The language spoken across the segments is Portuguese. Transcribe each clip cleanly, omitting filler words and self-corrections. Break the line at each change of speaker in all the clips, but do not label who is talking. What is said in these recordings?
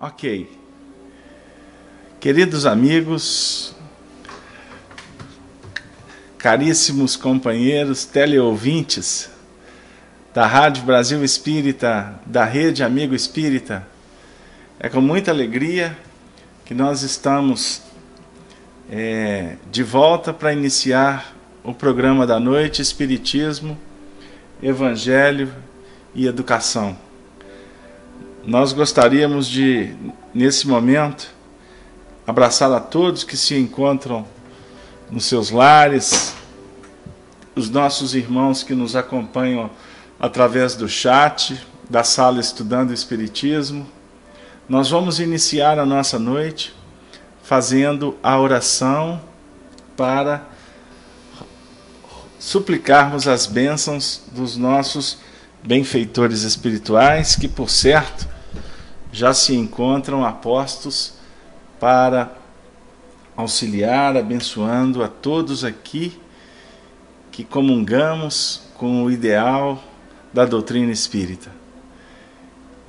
Ok. Queridos amigos, caríssimos companheiros teleouvintes da Rádio Brasil Espírita, da Rede Amigo Espírita, é com muita alegria que nós estamos de volta para iniciar o programa da noite, Espiritismo, Evangelho e Educação. Nós gostaríamos de, nesse momento, abraçar a todos que se encontram nos seus lares, os nossos irmãos que nos acompanham através do chat, da sala Estudando Espiritismo. Nós vamos iniciar a nossa noite fazendo a oração para suplicarmos as bênçãos dos nossos benfeitores espirituais, que, por certo, já se encontram apostos para auxiliar, abençoando a todos aqui que comungamos com o ideal da doutrina espírita.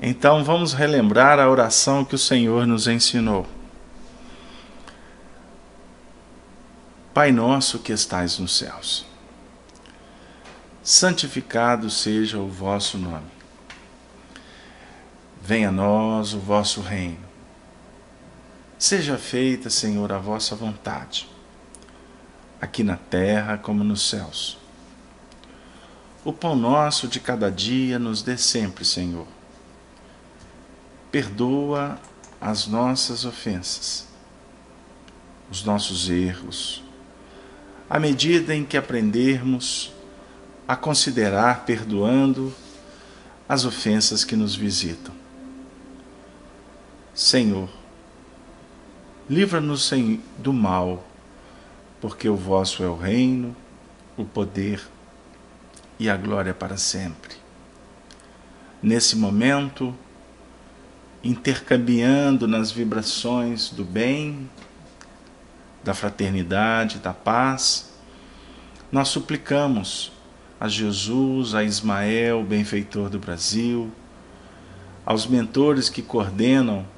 Então vamos relembrar a oração que o Senhor nos ensinou. Pai nosso que estais nos céus, santificado seja o vosso nome. Venha a nós o vosso reino. Seja feita, Senhor, a vossa vontade, aqui na terra como nos céus. O pão nosso de cada dia nos dê sempre, Senhor. Perdoa as nossas ofensas, os nossos erros, à medida em que aprendermos a considerar perdoando as ofensas que nos visitam. Senhor, livra-nos do mal, porque o vosso é o reino, o poder e a glória para sempre. Nesse momento, intercambiando nas vibrações do bem, da fraternidade, da paz, nós suplicamos a Jesus, a Ismael, benfeitor do Brasil, aos mentores que coordenam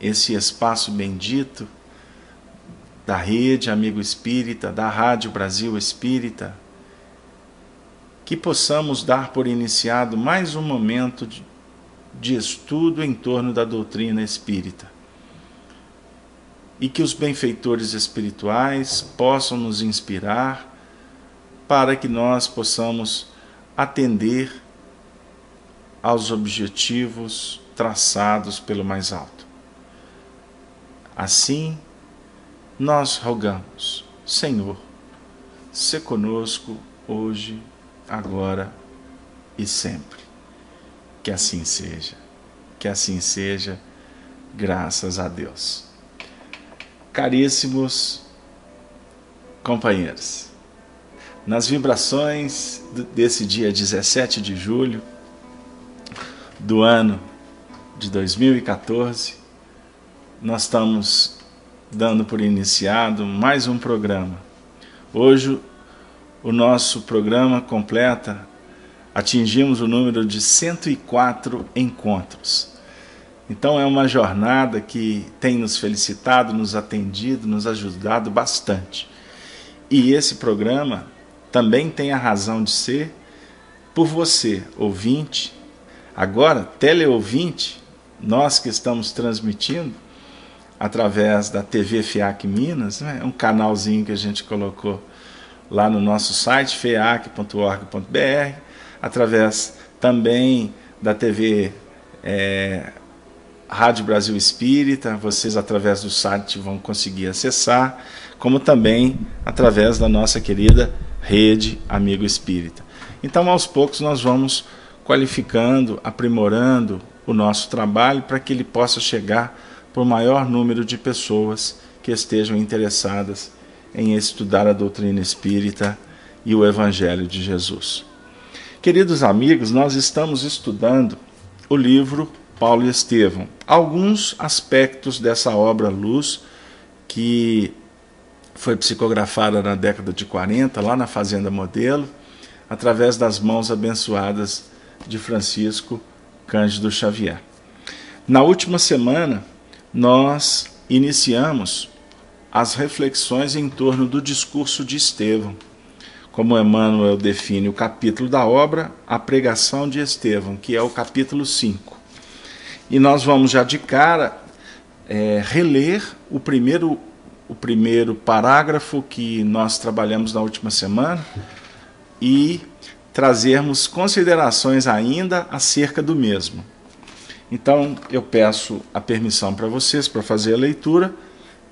esse espaço bendito da Rede Amigo Espírita, da Rádio Brasil Espírita, que possamos dar por iniciado mais um momento de estudo em torno da doutrina espírita, e que os benfeitores espirituais possam nos inspirar para que nós possamos atender aos objetivos traçados pelo mais alto. Assim, nós rogamos, Senhor, sê conosco hoje, agora e sempre. Que assim seja, graças a Deus. Caríssimos companheiros, nas vibrações desse dia 17 de julho do ano de 2014, nós estamos dando por iniciado mais um programa. Hoje o nosso programa completa, atingimos o número de 104 encontros. Então é uma jornada que tem nos felicitado, nos atendido, nos ajudado bastante. E esse programa também tem a razão de ser por você, ouvinte, agora teleouvinte, nós que estamos transmitindo através da TV FEAC Minas, né? Um canalzinho que a gente colocou lá no nosso site, feac.org.br, através também da TV Rádio Brasil Espírita, vocês através do site vão conseguir acessar, como também através da nossa querida Rede Amigo Espírita. Então, aos poucos, nós vamos qualificando, aprimorando o nosso trabalho para que ele possa chegar para o maior número de pessoas que estejam interessadas em estudar a doutrina espírita e o Evangelho de Jesus. Queridos amigos, nós estamos estudando o livro Paulo e Estevão. Alguns aspectos dessa obra Luz, que foi psicografada na década de 40, lá na Fazenda Modelo, através das mãos abençoadas de Francisco Cândido Xavier. Na última semana, nós iniciamos as reflexões em torno do discurso de Estevão. Como Emmanuel define o capítulo da obra, a pregação de Estevão, que é o capítulo 5. E nós vamos já de cara reler o primeiro parágrafo que nós trabalhamos na última semana e trazermos considerações ainda acerca do mesmo. Então, eu peço a permissão para vocês para fazer a leitura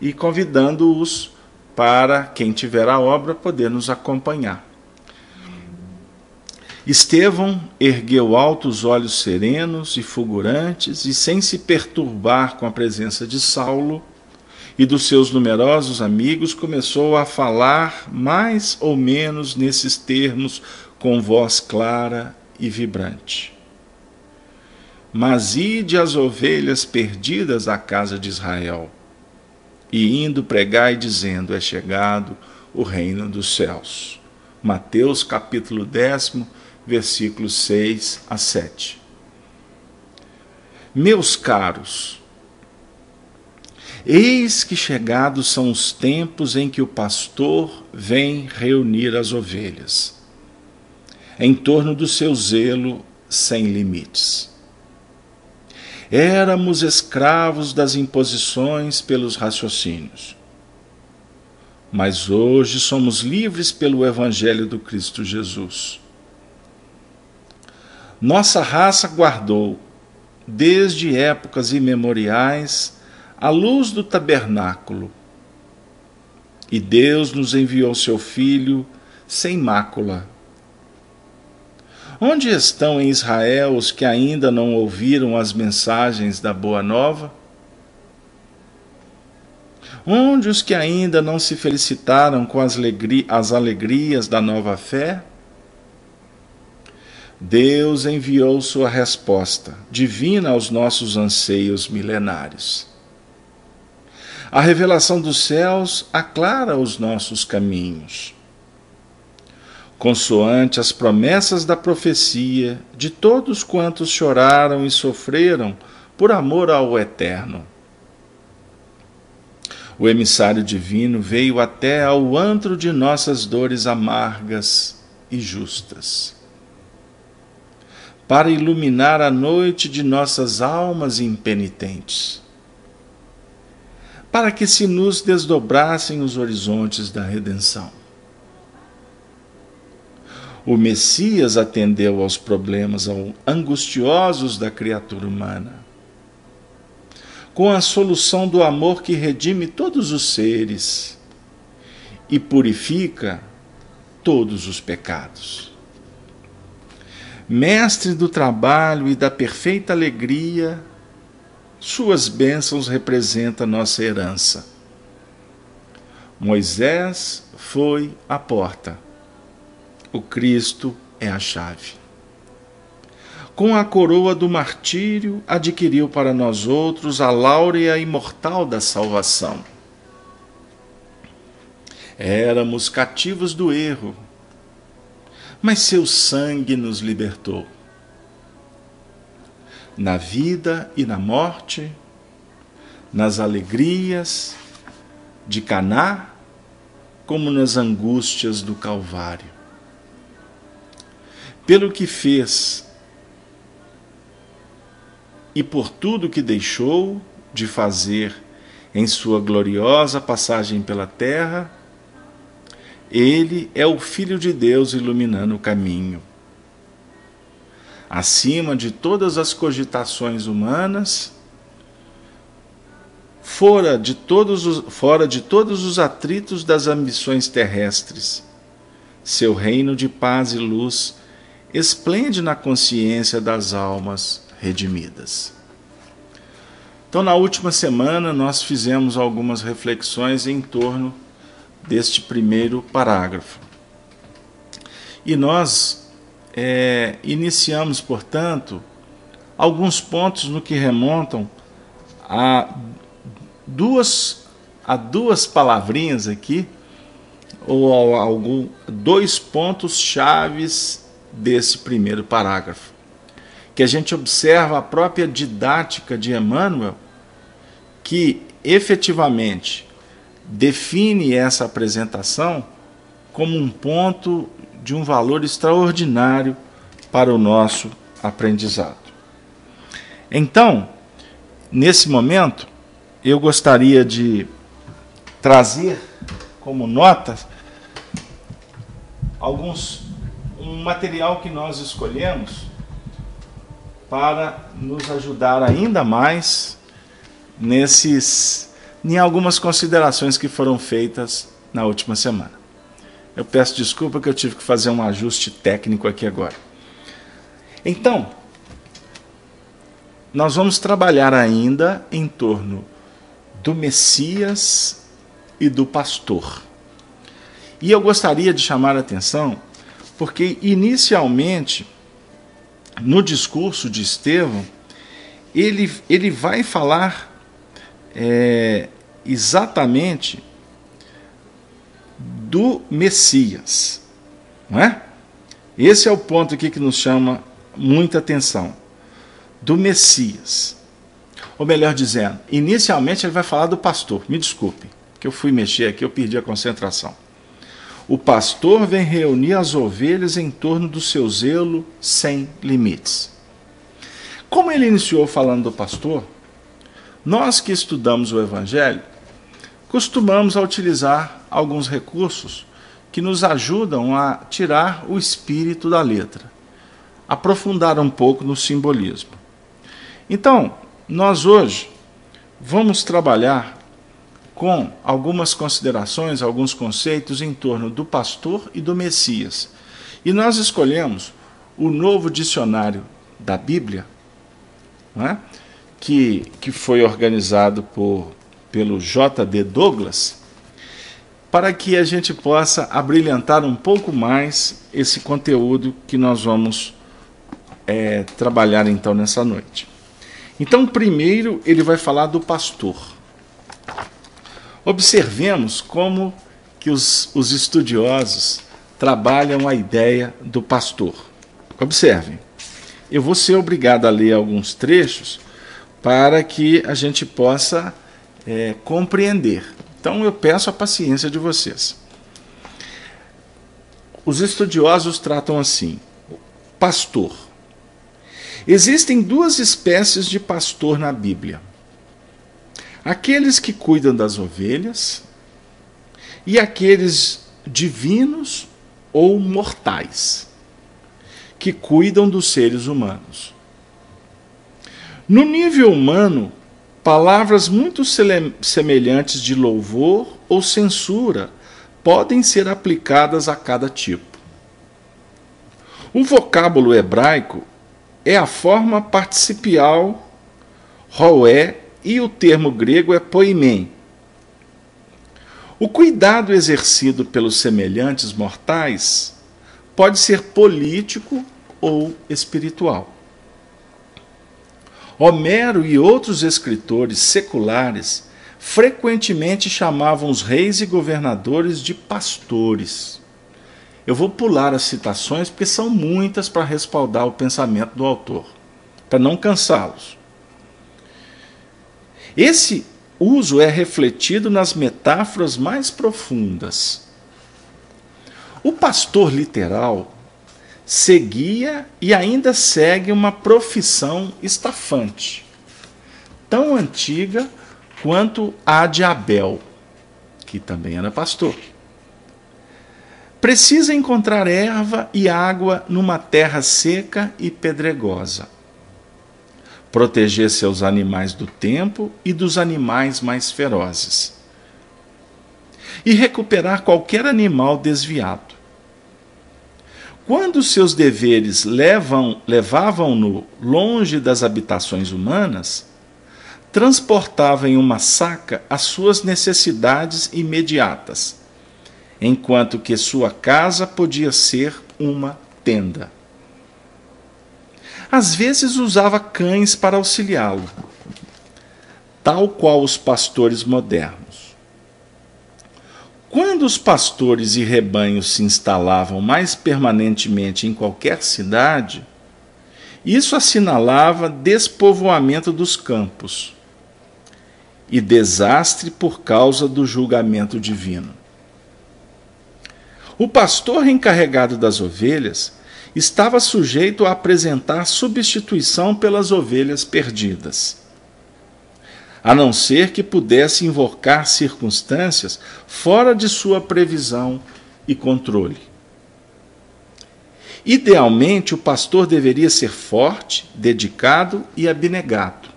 e convidando-os para, quem tiver a obra, poder nos acompanhar. Estevão ergueu alto os olhos serenos e fulgurantes e, sem se perturbar com a presença de Saulo e dos seus numerosos amigos, começou a falar mais ou menos nesses termos com voz clara e vibrante. Mas ide as ovelhas perdidas à casa de Israel, e indo pregai dizendo, é chegado o reino dos céus. Mateus capítulo 10, versículos 6 a 7. Meus caros, eis que chegados são os tempos em que o pastor vem reunir as ovelhas, em torno do seu zelo sem limites. Éramos escravos das imposições pelos raciocínios, mas hoje somos livres pelo Evangelho do Cristo Jesus. Nossa raça guardou, desde épocas imemoriais, a luz do tabernáculo, e Deus nos enviou seu Filho sem mácula. Onde estão em Israel os que ainda não ouviram as mensagens da Boa Nova? Onde os que ainda não se felicitaram com as alegrias da nova fé? Deus enviou sua resposta divina aos nossos anseios milenários. A revelação dos céus aclara os nossos caminhos, consoante as promessas da profecia de todos quantos choraram e sofreram por amor ao Eterno. O emissário divino veio até ao antro de nossas dores amargas e justas, para iluminar a noite de nossas almas impenitentes, para que se nos desdobrassem os horizontes da redenção. O Messias atendeu aos problemas angustiosos da criatura humana, com a solução do amor que redime todos os seres e purifica todos os pecados. Mestre do trabalho e da perfeita alegria, suas bênçãos representam nossa herança. Moisés foi a porta. O Cristo é a chave. Com a coroa do martírio, adquiriu para nós outros a láurea imortal da salvação. Éramos cativos do erro, mas seu sangue nos libertou. Na vida e na morte, nas alegrias de Caná, como nas angústias do Calvário. Pelo que fez e por tudo que deixou de fazer em sua gloriosa passagem pela terra, ele é o Filho de Deus iluminando o caminho. Acima de todas as cogitações humanas, fora de todos os atritos das ambições terrestres, seu reino de paz e luz esplende na consciência das almas redimidas. Então, na última semana, nós fizemos algumas reflexões em torno deste primeiro parágrafo. E nós iniciamos, portanto, alguns pontos no que remontam a duas palavrinhas aqui, ou dois pontos chaves desse primeiro parágrafo, que a gente observa a própria didática de Emmanuel, que efetivamente define essa apresentação como um ponto de um valor extraordinário para o nosso aprendizado. Então, nesse momento, eu gostaria de trazer como nota um material que nós escolhemos para nos ajudar ainda mais em algumas considerações que foram feitas na última semana. Eu peço desculpa que eu tive que fazer um ajuste técnico aqui agora. Então, nós vamos trabalhar ainda em torno do Messias e do pastor. E eu gostaria de chamar a atenção, porque inicialmente, no discurso de Estevão, ele vai falar exatamente do Messias, não é? Esse é o ponto aqui que nos chama muita atenção, do Messias. Ou melhor dizendo, inicialmente ele vai falar do pastor. Me desculpe, que eu fui mexer aqui, eu perdi a concentração. O pastor vem reunir as ovelhas em torno do seu zelo sem limites. Como ele iniciou falando do pastor, nós que estudamos o Evangelho, costumamos a utilizar alguns recursos que nos ajudam a tirar o espírito da letra, aprofundar um pouco no simbolismo. Então, nós hoje vamos trabalhar com algumas considerações, alguns conceitos em torno do pastor e do Messias. E nós escolhemos o Novo Dicionário da Bíblia, não é? que foi organizado pelo J.D. Douglas, para que a gente possa abrilhantar um pouco mais esse conteúdo que nós vamos trabalhar então nessa noite. Então, primeiro ele vai falar do pastor. Observemos como que os estudiosos trabalham a ideia do pastor. Observem, eu vou ser obrigado a ler alguns trechos para que a gente possa compreender. Então eu peço a paciência de vocês. Os estudiosos tratam assim: pastor. Existem duas espécies de pastor na Bíblia. Aqueles que cuidam das ovelhas e aqueles divinos ou mortais, que cuidam dos seres humanos. No nível humano, palavras muito semelhantes de louvor ou censura podem ser aplicadas a cada tipo. O vocábulo hebraico é a forma participial roé e o termo grego é poimen. O cuidado exercido pelos semelhantes mortais pode ser político ou espiritual. Homero e outros escritores seculares frequentemente chamavam os reis e governadores de pastores. Eu vou pular as citações porque são muitas para respaldar o pensamento do autor, para não cansá-los. Esse uso é refletido nas metáforas mais profundas. O pastor literal seguia e ainda segue uma profissão estafante, tão antiga quanto a de Abel, que também era pastor. Precisa encontrar erva e água numa terra seca e pedregosa, proteger seus animais do tempo e dos animais mais ferozes, e recuperar qualquer animal desviado. Quando seus deveres levavam-no longe das habitações humanas, transportava em uma saca as suas necessidades imediatas, enquanto que sua casa podia ser uma tenda. Às vezes usava cães para auxiliá-lo, tal qual os pastores modernos. Quando os pastores e rebanhos se instalavam mais permanentemente em qualquer cidade, Isso assinalava despovoamento dos campos e desastre por causa do julgamento divino. O pastor encarregado das ovelhas estava sujeito a apresentar substituição pelas ovelhas perdidas, a não ser que pudesse invocar circunstâncias fora de sua previsão e controle. Idealmente, o pastor deveria ser forte, dedicado e abnegado,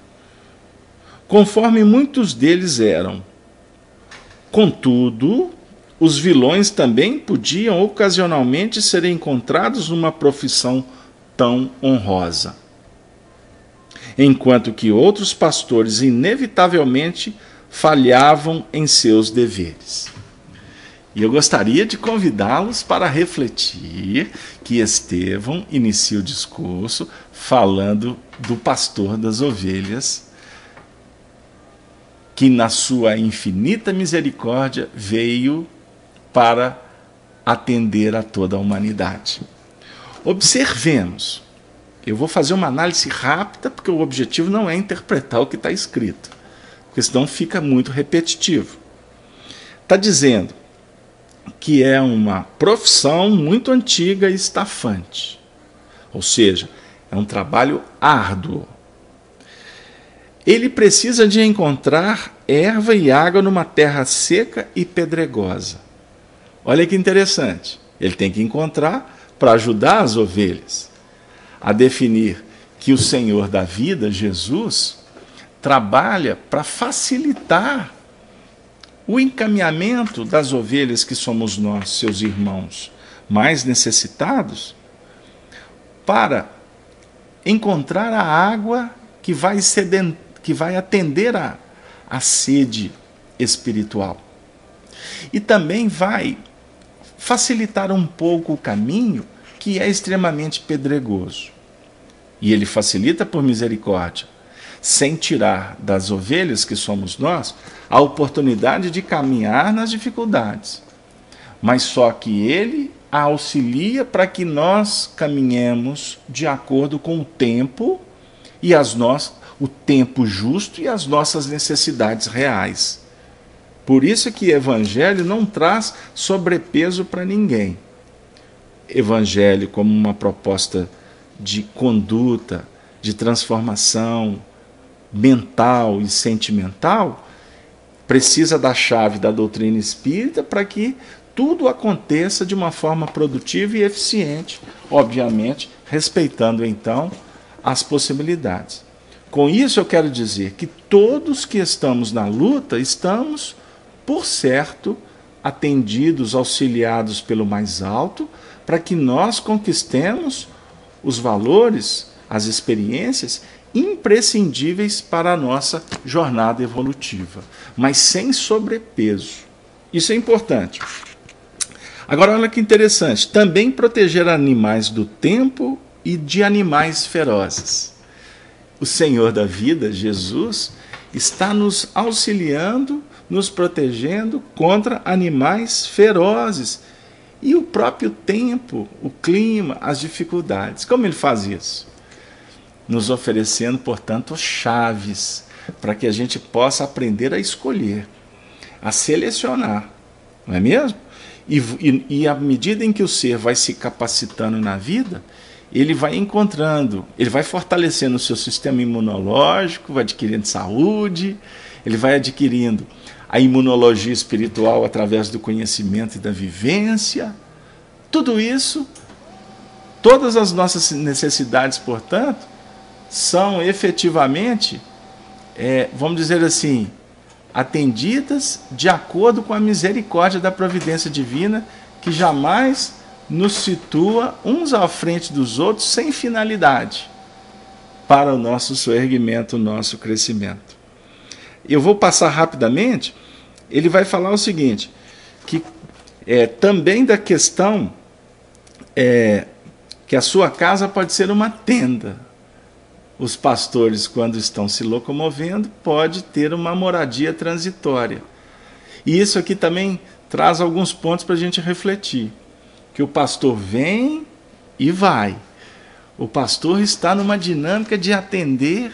conforme muitos deles eram. Contudo, os vilões também podiam ocasionalmente ser encontrados numa profissão tão honrosa, enquanto que outros pastores inevitavelmente falhavam em seus deveres. E eu gostaria de convidá-los para refletir que Estevão inicia o discurso falando do pastor das ovelhas, que na sua infinita misericórdia veio para atender a toda a humanidade. Observemos. Eu vou fazer uma análise rápida, porque o objetivo não é interpretar o que está escrito, porque senão fica muito repetitivo. Está dizendo que é uma profissão muito antiga e estafante, ou seja, é um trabalho árduo. Ele precisa de encontrar erva e água numa terra seca e pedregosa. Olha que interessante, ele tem que encontrar para ajudar as ovelhas a definir que o Senhor da vida, Jesus, trabalha para facilitar o encaminhamento das ovelhas que somos nós, seus irmãos, mais necessitados, para encontrar a água que vai atender a sede espiritual. E também vai facilitar um pouco o caminho que é extremamente pedregoso. E ele facilita por misericórdia, sem tirar das ovelhas que somos nós a oportunidade de caminhar nas dificuldades. Mas só que ele a auxilia para que nós caminhemos de acordo com o tempo e o tempo justo e as nossas necessidades reais. Por isso que o Evangelho não traz sobrepeso para ninguém. Evangelho como uma proposta de conduta, de transformação mental e sentimental, precisa da chave da doutrina espírita para que tudo aconteça de uma forma produtiva e eficiente, obviamente, respeitando então as possibilidades. Com isso eu quero dizer que todos que estamos na luta estamos, por certo, atendidos, auxiliados pelo mais alto, para que nós conquistemos os valores, as experiências imprescindíveis para a nossa jornada evolutiva, mas sem sobrepeso. Isso é importante. Agora, olha que interessante, também proteger animais do tempo e de animais ferozes. O Senhor da vida, Jesus, está nos auxiliando, nos protegendo contra animais ferozes. E o próprio tempo, o clima, as dificuldades. Como ele faz isso? Nos oferecendo, portanto, chaves para que a gente possa aprender a escolher, a selecionar, não é mesmo? E à medida em que o ser vai se capacitando na vida, ele vai encontrando, ele vai fortalecendo o seu sistema imunológico, vai adquirindo saúde, ele vai adquirindo a imunologia espiritual através do conhecimento e da vivência. Tudo isso, todas as nossas necessidades, portanto, são efetivamente, vamos dizer assim, atendidas de acordo com a misericórdia da providência divina, que jamais nos situa uns à frente dos outros sem finalidade, para o nosso soerguimento, o nosso crescimento. Eu vou passar rapidamente. Ele vai falar o seguinte, que também da questão que a sua casa pode ser uma tenda. Os pastores, quando estão se locomovendo, pode ter uma moradia transitória. E isso aqui também traz alguns pontos para a gente refletir. Que o pastor vem e vai. O pastor está numa dinâmica de atender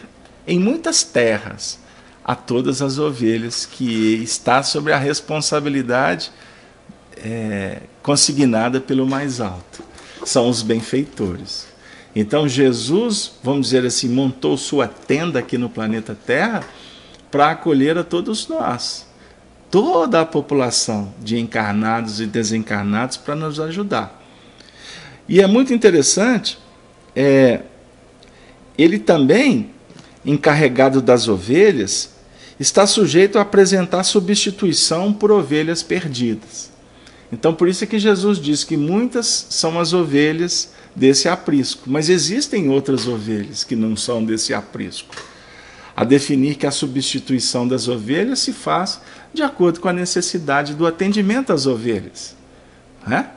em muitas terras a todas as ovelhas, que está sobre a responsabilidade consignada pelo mais alto. São os benfeitores. Então Jesus, vamos dizer assim, montou sua tenda aqui no planeta Terra para acolher a todos nós, toda a população de encarnados e desencarnados, para nos ajudar. E é muito interessante, ele também, encarregado das ovelhas, está sujeito a apresentar substituição por ovelhas perdidas. Então, por isso é que Jesus diz que muitas são as ovelhas desse aprisco, mas existem outras ovelhas que não são desse aprisco. A definir que a substituição das ovelhas se faz de acordo com a necessidade do atendimento às ovelhas, né?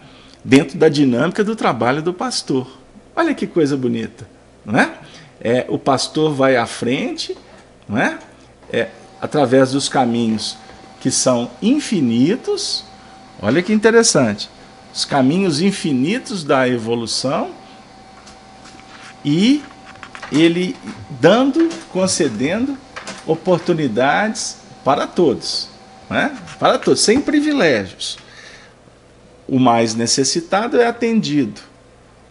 Dentro da dinâmica do trabalho do pastor. Olha que coisa bonita, não é? O pastor vai à frente, não é? Através dos caminhos que são infinitos. Olha que interessante, os caminhos infinitos da evolução, e ele concedendo oportunidades para todos, né? Para todos, sem privilégios. O mais necessitado é atendido,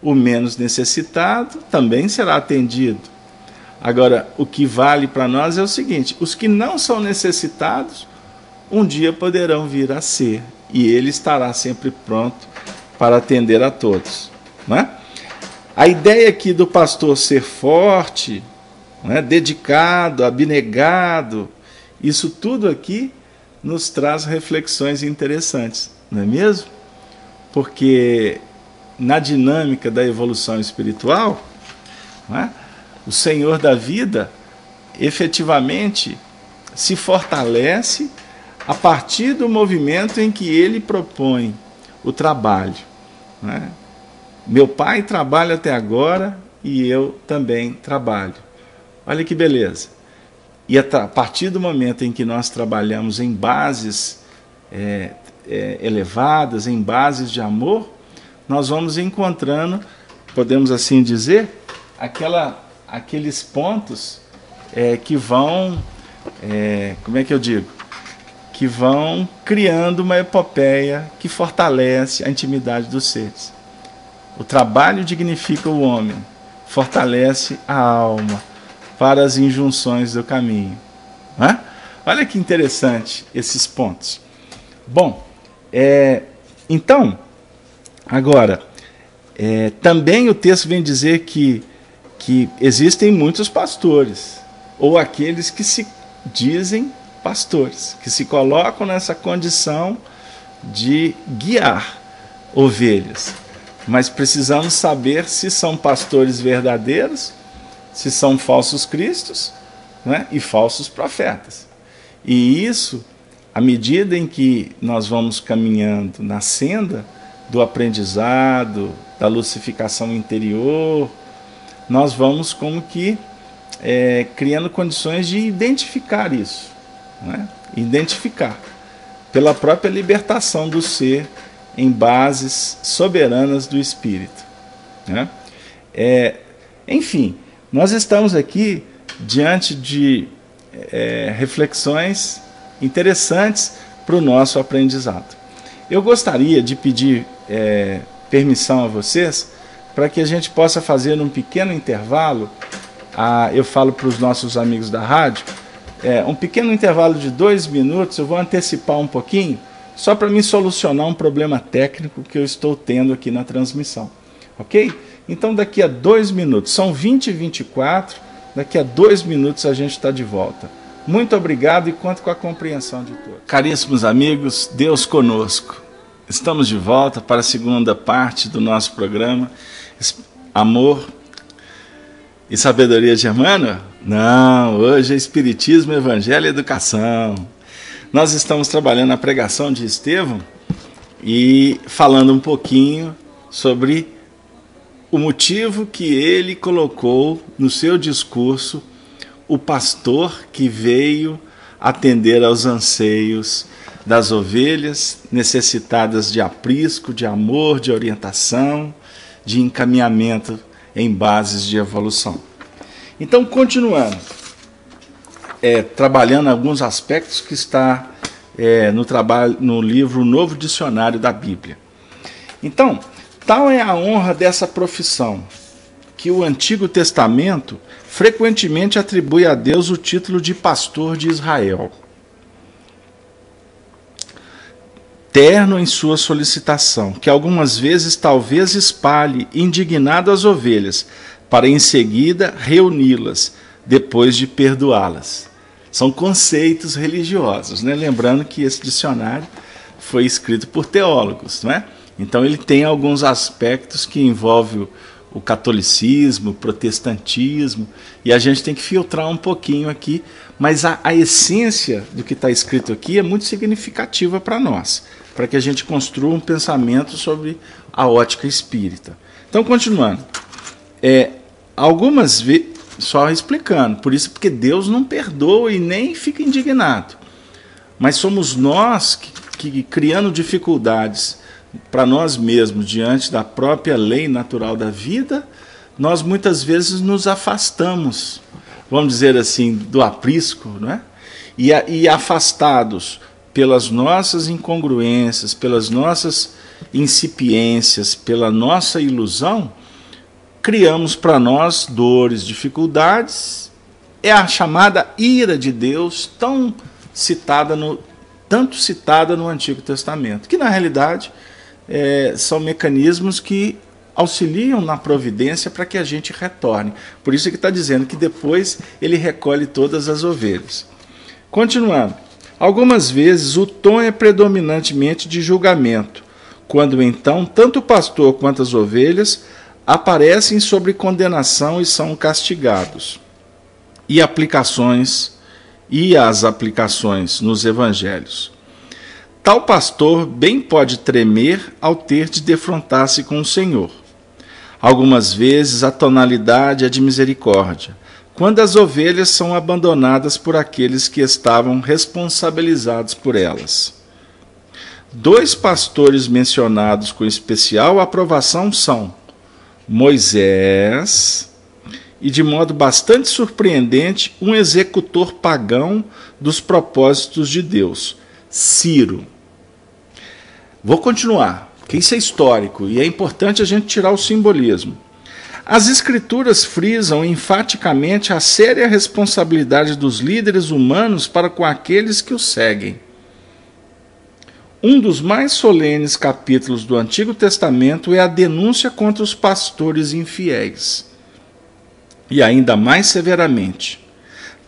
o menos necessitado também será atendido. Agora, o que vale para nós é o seguinte: os que não são necessitados, um dia poderão vir a ser, e ele estará sempre pronto para atender a todos, né? A ideia aqui do pastor ser forte, né, dedicado, abnegado, isso tudo aqui nos traz reflexões interessantes, não é mesmo? Porque na dinâmica da evolução espiritual, né, o Senhor da vida efetivamente se fortalece a partir do movimento em que ele propõe o trabalho, né? Meu pai trabalha até agora e eu também trabalho. Olha que beleza. E a partir do momento em que nós trabalhamos em bases elevadas, em bases de amor, nós vamos encontrando, podemos assim dizer, aqueles pontos que vão, como é que eu digo? Que vão criando uma epopeia que fortalece a intimidade dos seres. O trabalho dignifica o homem, fortalece a alma para as injunções do caminho. Né? Olha que interessante esses pontos. Bom, então, agora, também o texto vem dizer que existem muitos pastores, ou aqueles que se dizem pastores, que se colocam nessa condição de guiar ovelhas. Mas precisamos saber se são pastores verdadeiros, se são falsos cristos, né, e falsos profetas. E isso, à medida em que nós vamos caminhando na senda do aprendizado, da lucificação interior, nós vamos como que criando condições de identificar isso, né? Identificar pela própria libertação do ser em bases soberanas do Espírito, né? Enfim, nós estamos aqui diante de reflexões interessantes para o nosso aprendizado. Eu gostaria de pedir permissão a vocês para que a gente possa fazer um pequeno intervalo. Eu falo para os nossos amigos da rádio, um pequeno intervalo de 2 minutos. Eu vou antecipar um pouquinho, só para me solucionar um problema técnico que eu estou tendo aqui na transmissão, ok? Então daqui a 2 minutos, são 20h24, daqui a 2 minutos a gente está de volta. Muito obrigado e conto com a compreensão de todos. Caríssimos amigos, Deus conosco. Estamos de volta para a segunda parte do nosso programa, Amor e Sabedoria de Emmanuel? Não, hoje é Espiritismo, Evangelho e Educação. Nós estamos trabalhando a pregação de Estevão e falando um pouquinho sobre o motivo que ele colocou no seu discurso, o pastor que veio atender aos anseios das ovelhas necessitadas de aprisco, de amor, de orientação, de encaminhamento em bases de evolução. Então, continuando, trabalhando alguns aspectos que está no livro Novo Dicionário da Bíblia. Então, tal é a honra dessa profissão, que o Antigo Testamento frequentemente atribui a Deus o título de pastor de Israel. Terno em sua solicitação, que algumas vezes talvez espalhe indignado as ovelhas, para em seguida reuni-las, depois de perdoá-las. São conceitos religiosos, né? Lembrando que esse dicionário foi escrito por teólogos, não é? Então ele tem alguns aspectos que envolvem o catolicismo, o protestantismo, e a gente tem que filtrar um pouquinho aqui, mas a essência do que está escrito aqui é muito significativa para nós, para que a gente construa um pensamento sobre a ótica espírita. Então, continuando, algumas vezes, só explicando, por isso, porque Deus não perdoa e nem fica indignado, mas somos nós que criando dificuldades para nós mesmos diante da própria lei natural da vida, nós muitas vezes nos afastamos, vamos dizer assim, do aprisco, não é? E afastados pelas nossas incongruências, pelas nossas incipiências, pela nossa ilusão, criamos para nós dores, dificuldades. É a chamada ira de Deus, tanto citada no Antigo Testamento, que na realidade são mecanismos que auxiliam na providência para que a gente retorne. Por isso que está dizendo que depois ele recolhe todas as ovelhas. Continuando. Algumas vezes o tom é predominantemente de julgamento, quando então tanto o pastor quanto as ovelhas aparecem sob condenação e são castigados. E as aplicações nos evangelhos. Tal pastor bem pode tremer ao ter de defrontar-se com o Senhor. Algumas vezes a tonalidade é de misericórdia, quando as ovelhas são abandonadas por aqueles que estavam responsabilizados por elas. 2 pastores mencionados com especial aprovação são Moisés e, de modo bastante surpreendente, um executor pagão dos propósitos de Deus, Ciro. Vou continuar, porque isso é histórico e é importante a gente tirar o simbolismo. As Escrituras frisam enfaticamente a séria responsabilidade dos líderes humanos para com aqueles que os seguem. Um dos mais solenes capítulos do Antigo Testamento é a denúncia contra os pastores infiéis. E ainda mais severamente,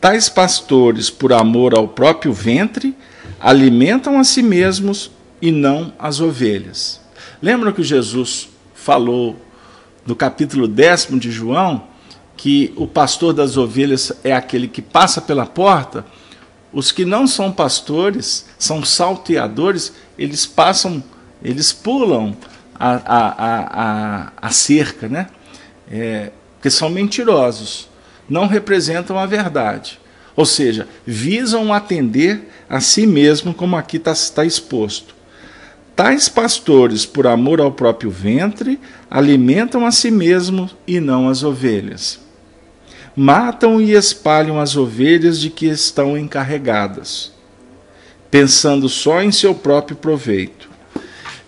tais pastores, por amor ao próprio ventre, alimentam a si mesmos e não as ovelhas. Lembram que Jesus falou no capítulo 10 de João, que o pastor das ovelhas é aquele que passa pela porta? Os que não são pastores, são salteadores, eles pulam a cerca, né? Porque são mentirosos, não representam a verdade. Ou seja, visam atender a si mesmo, como aqui está exposto. Tais pastores, por amor ao próprio ventre, alimentam a si mesmos e não as ovelhas. Matam e espalham as ovelhas de que estão encarregadas, pensando só em seu próprio proveito.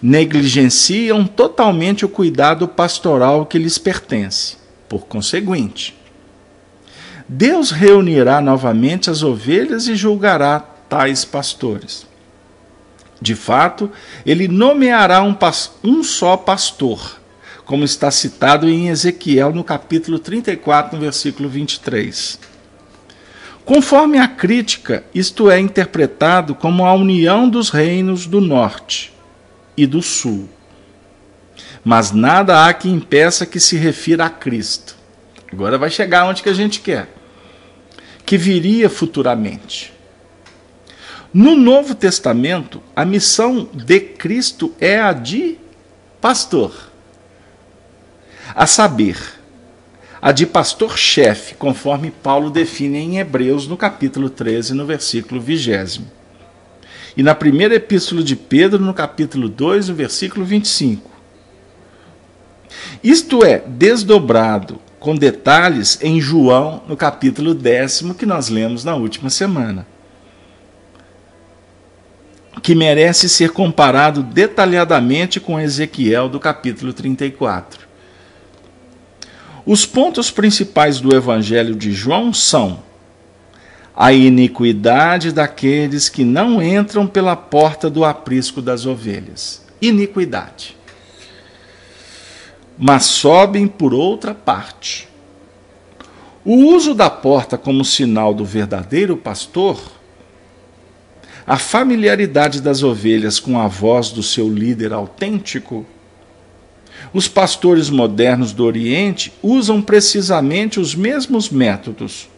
Negligenciam totalmente o cuidado pastoral que lhes pertence. Por conseguinte, Deus reunirá novamente as ovelhas e julgará tais pastores. De fato, ele nomeará um só pastor, como está citado em Ezequiel no capítulo 34, no versículo 23. Conforme a crítica, isto é interpretado como a união dos reinos do norte e do sul. Mas nada há que impeça que se refira a Cristo. Agora vai chegar onde que a gente quer. Que viria futuramente. No Novo Testamento, a missão de Cristo é a de pastor. A saber, a de pastor-chefe, conforme Paulo define em Hebreus, no capítulo 13, no versículo 20. E na primeira epístola de Pedro, no capítulo 2, no versículo 25. Isto é desdobrado com detalhes em João, no capítulo 10, que nós lemos na última semana, que merece ser comparado detalhadamente com Ezequiel do capítulo 34. Os pontos principais do Evangelho de João são a iniquidade daqueles que não entram pela porta do aprisco das ovelhas. Iniquidade. Mas sobem por outra parte. O uso da porta como sinal do verdadeiro pastor, a familiaridade das ovelhas com a voz do seu líder autêntico. Os pastores modernos do Oriente usam precisamente os mesmos métodos,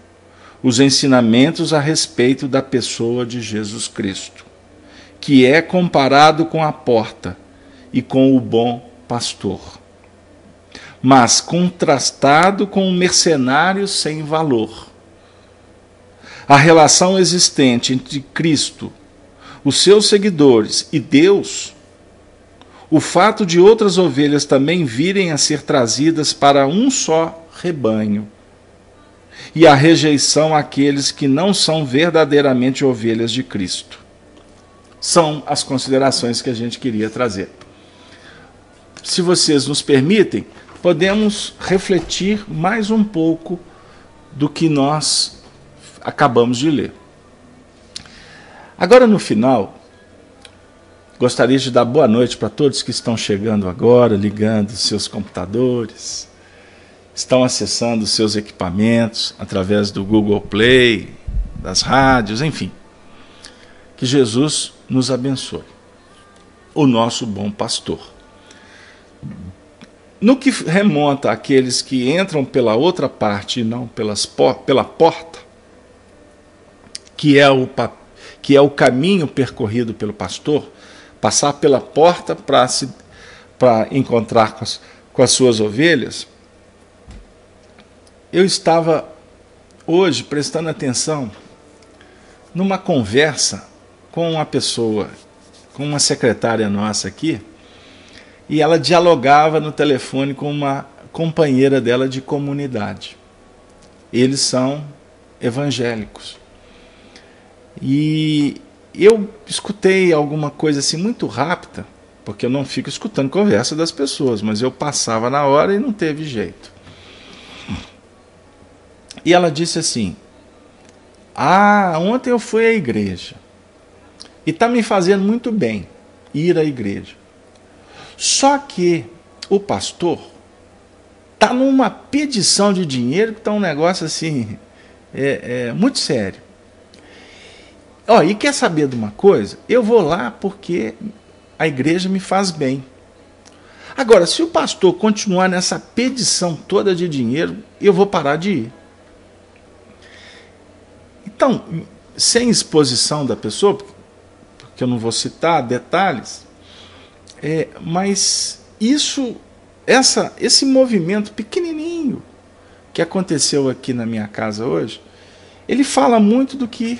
os ensinamentos a respeito da pessoa de Jesus Cristo, que é comparado com a porta e com o bom pastor, mas contrastado com um mercenário sem valor. A relação existente entre Cristo, os seus seguidores e Deus, o fato de outras ovelhas também virem a ser trazidas para um só rebanho, e a rejeição àqueles que não são verdadeiramente ovelhas de Cristo. São as considerações que a gente queria trazer. Se vocês nos permitem, podemos refletir mais um pouco do que nós acabamos de ler. Agora, no final, gostaria de dar boa noite para todos que estão chegando agora, ligando seus computadores, estão acessando seus equipamentos através do Google Play, das rádios, enfim. Que Jesus nos abençoe, o nosso bom pastor. No que remonta àqueles que entram pela outra parte e não pela porta, que é o caminho percorrido pelo pastor, passar pela porta para encontrar com as suas ovelhas, eu estava hoje prestando atenção numa conversa com uma pessoa, com uma secretária nossa aqui, e ela dialogava no telefone com uma companheira dela de comunidade. Eles são evangélicos. E eu escutei alguma coisa assim muito rápida, porque eu não fico escutando conversa das pessoas, mas eu passava na hora e não teve jeito. E ela disse assim: ontem eu fui à igreja e está me fazendo muito bem ir à igreja. Só que o pastor está numa pedição de dinheiro que está um negócio assim, muito sério. E quer saber de uma coisa? Eu vou lá porque a igreja me faz bem. Agora, se o pastor continuar nessa pedição toda de dinheiro, eu vou parar de ir. Então, sem exposição da pessoa, porque eu não vou citar detalhes, mas esse movimento pequenininho que aconteceu aqui na minha casa hoje, ele fala muito do que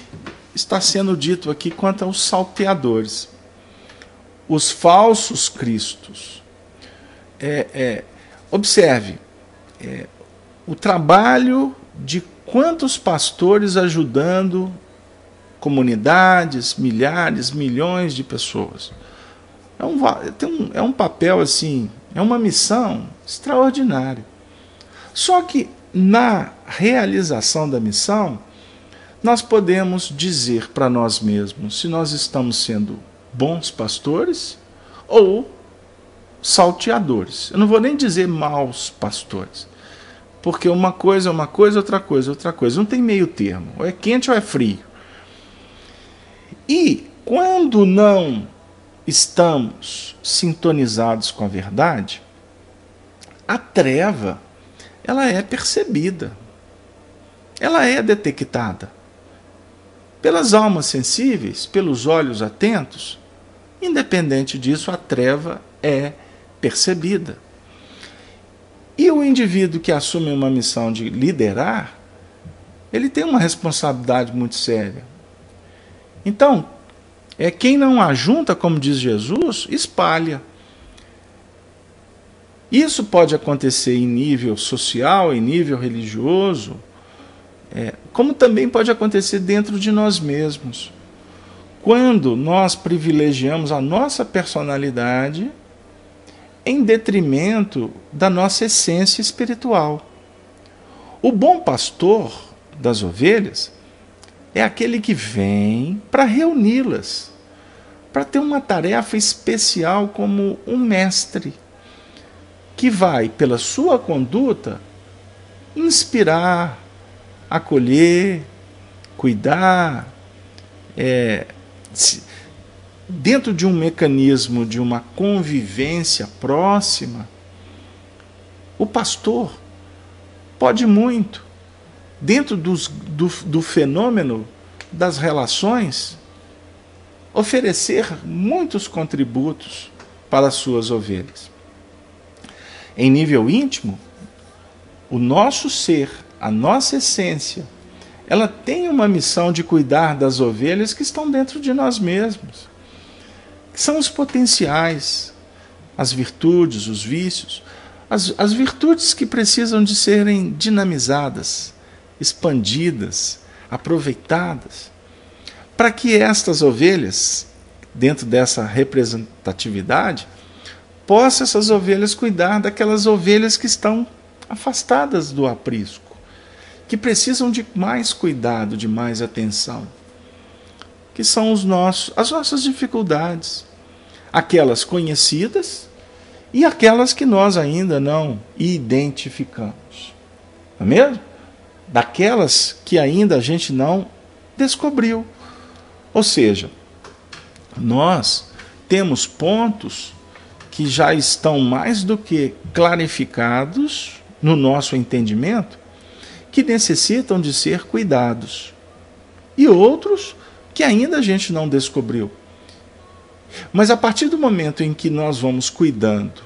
está sendo dito aqui quanto aos salteadores, os falsos cristos. Observe o trabalho de quantos pastores ajudando comunidades, milhares, milhões de pessoas. É um papel assim, é uma missão extraordinária. Só que na realização da missão, nós podemos dizer para nós mesmos se nós estamos sendo bons pastores ou salteadores. Eu não vou nem dizer maus pastores, porque uma coisa é uma coisa, outra coisa é outra coisa. Não tem meio termo, ou é quente ou é frio. E quando não estamos sintonizados com a verdade, a treva, ela é percebida, ela é detectada pelas almas sensíveis, pelos olhos atentos. Independente disso, a treva é percebida. E o indivíduo que assume uma missão de liderar, ele tem uma responsabilidade muito séria. Então, quem não ajunta, como diz Jesus, espalha. Isso pode acontecer em nível social, em nível religioso, como também pode acontecer dentro de nós mesmos. Quando nós privilegiamos a nossa personalidade em detrimento da nossa essência espiritual. O bom pastor das ovelhas é aquele que vem para reuni-las, para ter uma tarefa especial como um mestre, que vai, pela sua conduta, inspirar, acolher, cuidar, dentro de um mecanismo de uma convivência próxima. O pastor pode muito, dentro do fenômeno das relações, oferecer muitos contributos para as suas ovelhas. Em nível íntimo, o nosso ser, a nossa essência, ela tem uma missão de cuidar das ovelhas que estão dentro de nós mesmos, que são os potenciais, as virtudes, os vícios, as virtudes que precisam de serem dinamizadas, expandidas, aproveitadas, para que estas ovelhas, dentro dessa representatividade, possam essas ovelhas cuidar daquelas ovelhas que estão afastadas do aprisco, que precisam de mais cuidado, de mais atenção, que são as nossas dificuldades, aquelas conhecidas e aquelas que nós ainda não identificamos, não é mesmo? Daquelas que ainda a gente não descobriu. Ou seja, nós temos pontos que já estão mais do que clarificados no nosso entendimento, que necessitam de ser cuidados, e outros que ainda a gente não descobriu. Mas a partir do momento em que nós vamos cuidando,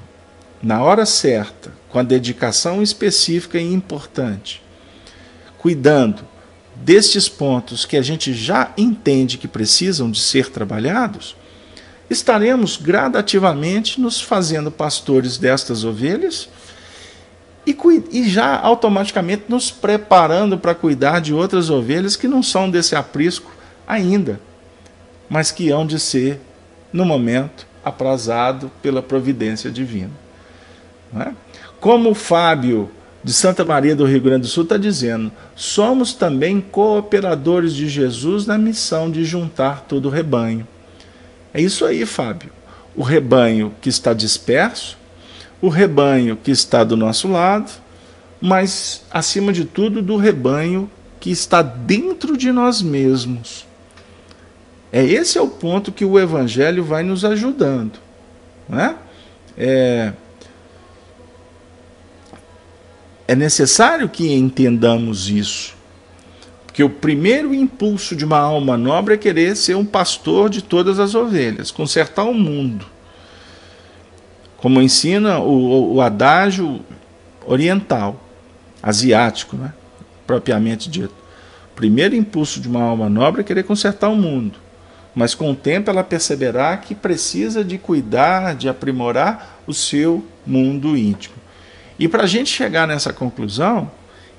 na hora certa, com a dedicação específica e importante, cuidando destes pontos que a gente já entende que precisam de ser trabalhados, estaremos gradativamente nos fazendo pastores destas ovelhas e já automaticamente nos preparando para cuidar de outras ovelhas que não são desse aprisco ainda, mas que hão de ser, no momento, aprazado pela providência divina. Não é? Como o Fábio de Santa Maria do Rio Grande do Sul está dizendo, somos também cooperadores de Jesus na missão de juntar todo o rebanho. É isso aí, Fábio. O rebanho que está disperso, o rebanho que está do nosso lado, mas, acima de tudo, do rebanho que está dentro de nós mesmos. Esse é o ponto que o Evangelho vai nos ajudando. Não é? É necessário que entendamos isso. Porque o primeiro impulso de uma alma nobre é querer ser um pastor de todas as ovelhas, consertar o mundo. Como ensina o adágio oriental, asiático, né? Propriamente dito. O primeiro impulso de uma alma nobre é querer consertar o mundo. Mas com o tempo ela perceberá que precisa de cuidar, de aprimorar o seu mundo íntimo. E para a gente chegar nessa conclusão,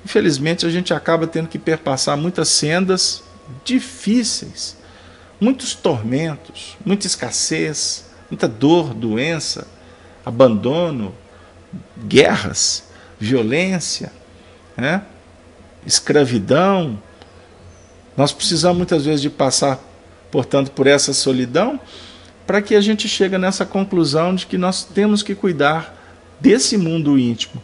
infelizmente a gente acaba tendo que perpassar muitas sendas difíceis, muitos tormentos, muita escassez, muita dor, doença, abandono, guerras, violência, né? Escravidão. Nós precisamos muitas vezes de passar, portanto, por essa solidão, para que a gente chegue nessa conclusão de que nós temos que cuidar desse mundo íntimo,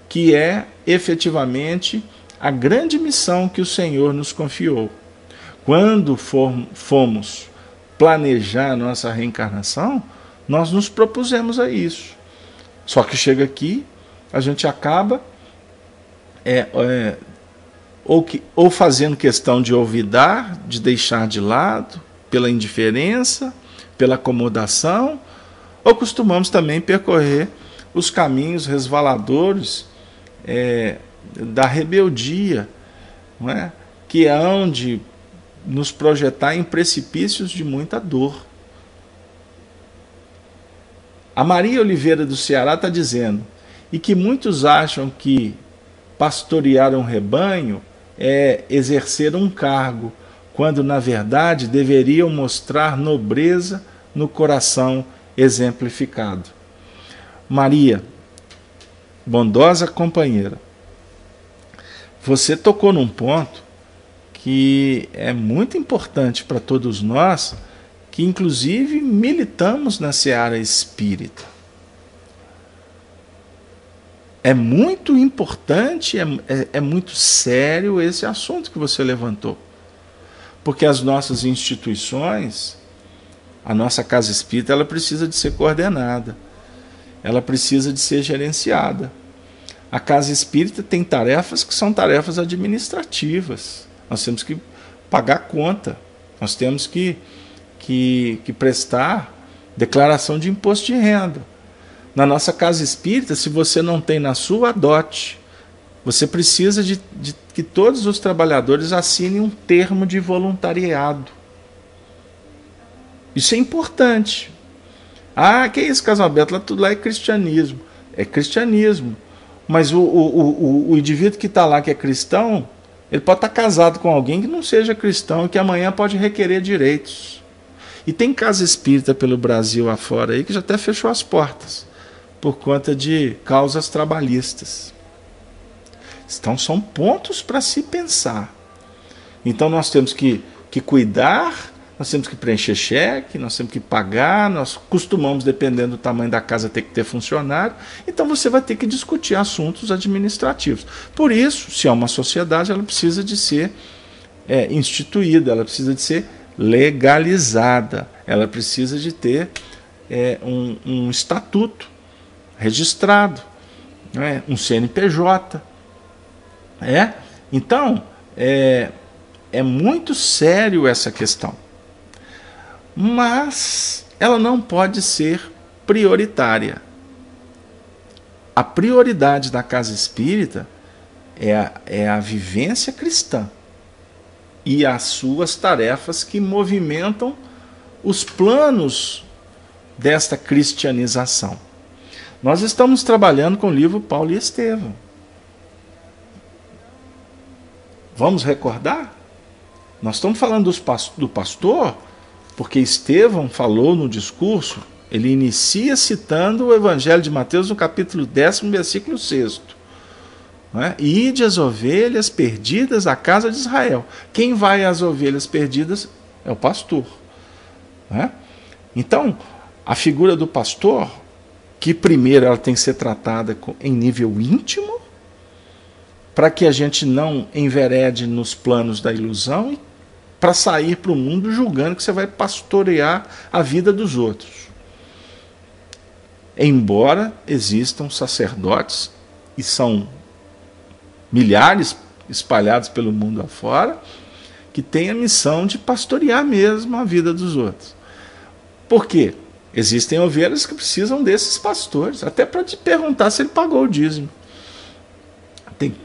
que é efetivamente a grande missão que o Senhor nos confiou. Quando fomos planejar a nossa reencarnação, nós nos propusemos a isso. Só que chega aqui, a gente acaba ou fazendo questão de olvidar, de deixar de lado, pela indiferença, pela acomodação, ou costumamos também percorrer os caminhos resvaladores da rebeldia, não é? Que é onde nos projetar em precipícios de muita dor. A Maria Oliveira do Ceará está dizendo, e que muitos acham que pastorear um rebanho é exercer um cargo, quando na verdade deveriam mostrar nobreza no coração exemplificado. Maria, bondosa companheira, você tocou num ponto que é muito importante para todos nós, que inclusive militamos na seara espírita. É muito importante, é muito sério esse assunto que você levantou. Porque as nossas instituições, a nossa casa espírita, ela precisa de ser coordenada. Ela precisa de ser gerenciada. A casa espírita tem tarefas que são tarefas administrativas. Nós temos que pagar conta. Nós temos que prestar declaração de imposto de renda. Na nossa casa espírita, se você não tem na sua, adote. Você precisa de que todos os trabalhadores assinem um termo de voluntariado. Isso é importante. Ah, que isso, Casalberto? Tudo lá é cristianismo. É cristianismo. Mas o indivíduo que está lá, que é cristão, ele pode estar casado com alguém que não seja cristão e que amanhã pode requerer direitos. E tem casa espírita pelo Brasil afora aí que já até fechou as portas por conta de causas trabalhistas. Então são pontos para se pensar. Então nós temos que cuidar, nós temos que preencher cheque, nós temos que pagar, nós costumamos, dependendo do tamanho da casa, ter que ter funcionário. Então você vai ter que discutir assuntos administrativos. Por isso, se é uma sociedade, ela precisa de ser instituída, ela precisa de ser legalizada, ela precisa de ter um estatuto registrado, um CNPJ. Então, é muito sério essa questão. Mas ela não pode ser prioritária. A prioridade da casa espírita é a vivência cristã e as suas tarefas que movimentam os planos desta cristianização. Nós estamos trabalhando com o livro Paulo e Estevão. Vamos recordar? Nós estamos falando do pastor, porque Estevão falou no discurso, ele inicia citando o Evangelho de Mateus no capítulo 10, versículo 6. Ide as ovelhas perdidas à casa de Israel. Quem vai às ovelhas perdidas é o pastor. Então, a figura do pastor, que primeiro ela tem que ser tratada em nível íntimo, para que a gente não enverede nos planos da ilusão e para sair para o mundo julgando que você vai pastorear a vida dos outros. Embora existam sacerdotes, e são milhares espalhados pelo mundo afora, que têm a missão de pastorear mesmo a vida dos outros. Por quê? Existem ovelhas que precisam desses pastores, até para te perguntar se ele pagou o dízimo.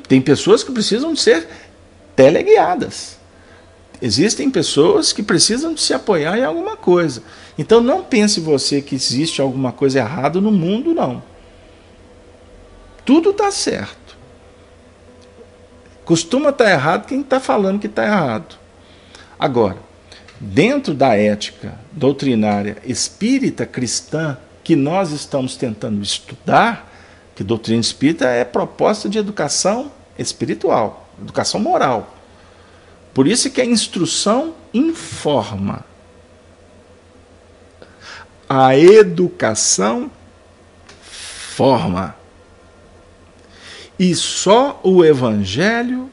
Tem pessoas que precisam de ser teleguiadas. Existem pessoas que precisam de se apoiar em alguma coisa. Então não pense você que existe alguma coisa errada no mundo, não. Tudo está certo. Costuma estar errado quem está falando que está errado. Agora, dentro da ética doutrinária espírita cristã que nós estamos tentando estudar, que doutrina espírita é proposta de educação espiritual, educação moral. Por isso que a instrução informa. A educação forma. E só o Evangelho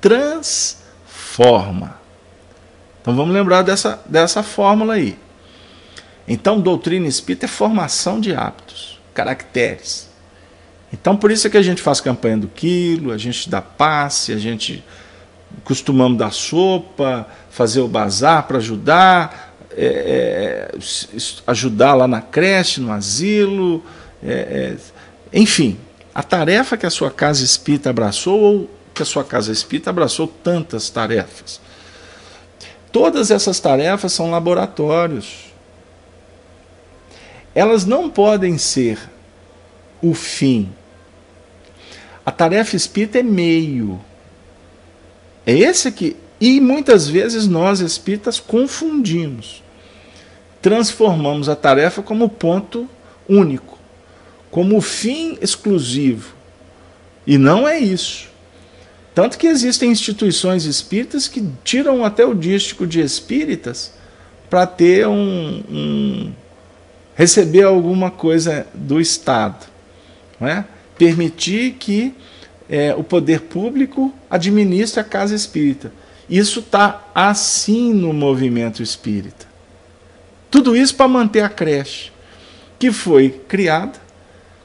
transforma. Então vamos lembrar dessa fórmula aí. Então, doutrina espírita é formação de hábitos, caracteres. Então, por isso é que a gente faz campanha do quilo, a gente dá passe, a gente costumamos dar sopa, fazer o bazar para ajudar, ajudar lá na creche, no asilo, enfim, a tarefa que a sua casa espírita abraçou, ou que a sua casa espírita abraçou tantas tarefas. Todas essas tarefas são laboratórios. Elas não podem ser o fim A tarefa espírita é meio. É esse aqui. E muitas vezes nós espíritas confundimos. Transformamos a tarefa como ponto único, como fim exclusivo. E não é isso. Tanto que existem instituições espíritas que tiram até o dístico de espíritas para ter receber alguma coisa do Estado. Não é? Permitir que o poder público administre a casa espírita. Isso está assim no movimento espírita. Tudo isso para manter a creche, que foi criada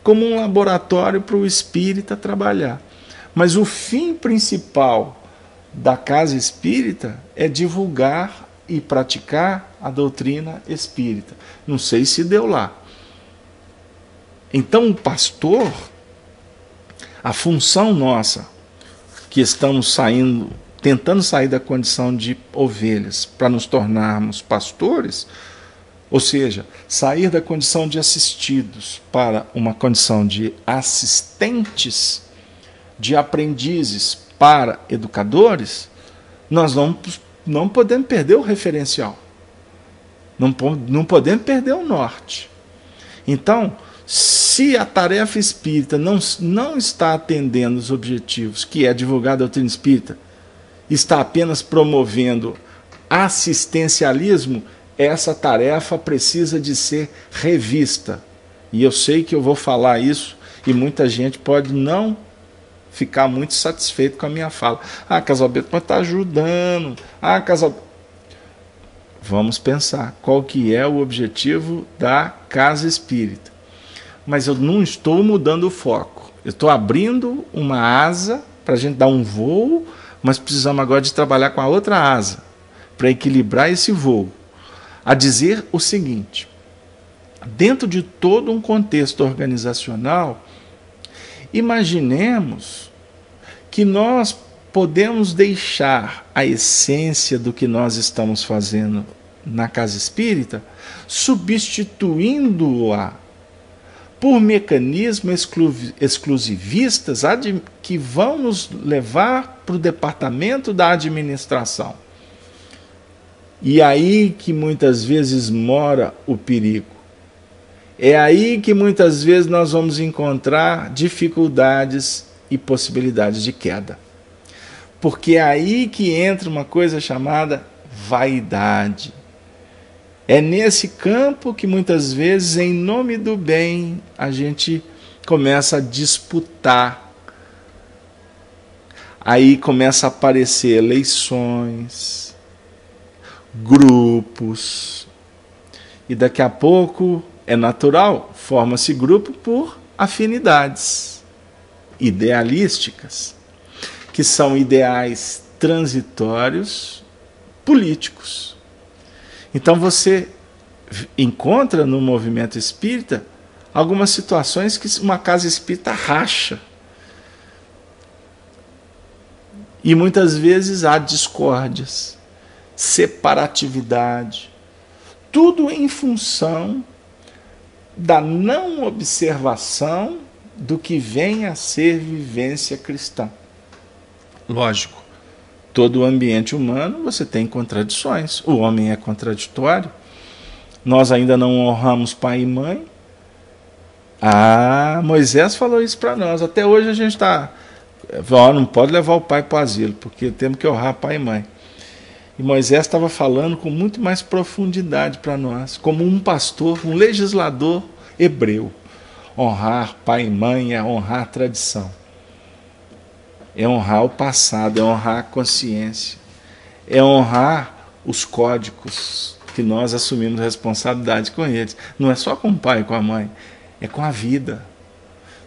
como um laboratório para o espírita trabalhar. Mas o fim principal da casa espírita é divulgar e praticar a doutrina espírita. Não sei se deu lá. Então o pastor, a função nossa, que estamos tentando sair da condição de ovelhas para nos tornarmos pastores, ou seja, sair da condição de assistidos para uma condição de assistentes, de aprendizes para educadores, nós não podemos perder o referencial. Não podemos perder o norte. Então, se a tarefa espírita não está atendendo os objetivos, que é divulgar a doutrina espírita, está apenas promovendo assistencialismo, essa tarefa precisa de ser revista. E eu sei que eu vou falar isso e muita gente pode não ficar muito satisfeito com a minha fala. Casalberto, mas está ajudando. Vamos pensar qual que é o objetivo da casa espírita. Mas eu não estou mudando o foco. Eu estou abrindo uma asa para a gente dar um voo, mas precisamos agora de trabalhar com a outra asa para equilibrar esse voo. A dizer o seguinte: dentro de todo um contexto organizacional, imaginemos que nós podemos deixar a essência do que nós estamos fazendo na casa espírita, substituindo-a por mecanismos exclusivistas que vão nos levar para o departamento da administração. E aí que muitas vezes mora o perigo. É aí que muitas vezes nós vamos encontrar dificuldades e possibilidades de queda. Porque é aí que entra uma coisa chamada vaidade. É nesse campo que muitas vezes, em nome do bem, a gente começa a disputar. Aí começa a aparecer eleições, grupos, e daqui a pouco é natural, forma-se grupo por afinidades idealísticas, que são ideais transitórios políticos. Então você encontra no movimento espírita algumas situações que uma casa espírita racha. E muitas vezes há discórdias, separatividade, tudo em função da não observação do que vem a ser vivência cristã. Lógico, todo o ambiente humano você tem contradições, o homem é contraditório, nós ainda não honramos pai e mãe. Moisés falou isso para nós, até hoje a gente está, não pode levar o pai para o asilo, porque temos que honrar pai e mãe. E Moisés estava falando com muito mais profundidade para nós, como um pastor, um legislador hebreu. Honrar pai e mãe é honrar a tradição, é honrar o passado, é honrar a consciência, é honrar os códigos que nós assumimos responsabilidade com eles. Não é só com o pai e com a mãe, é com a vida.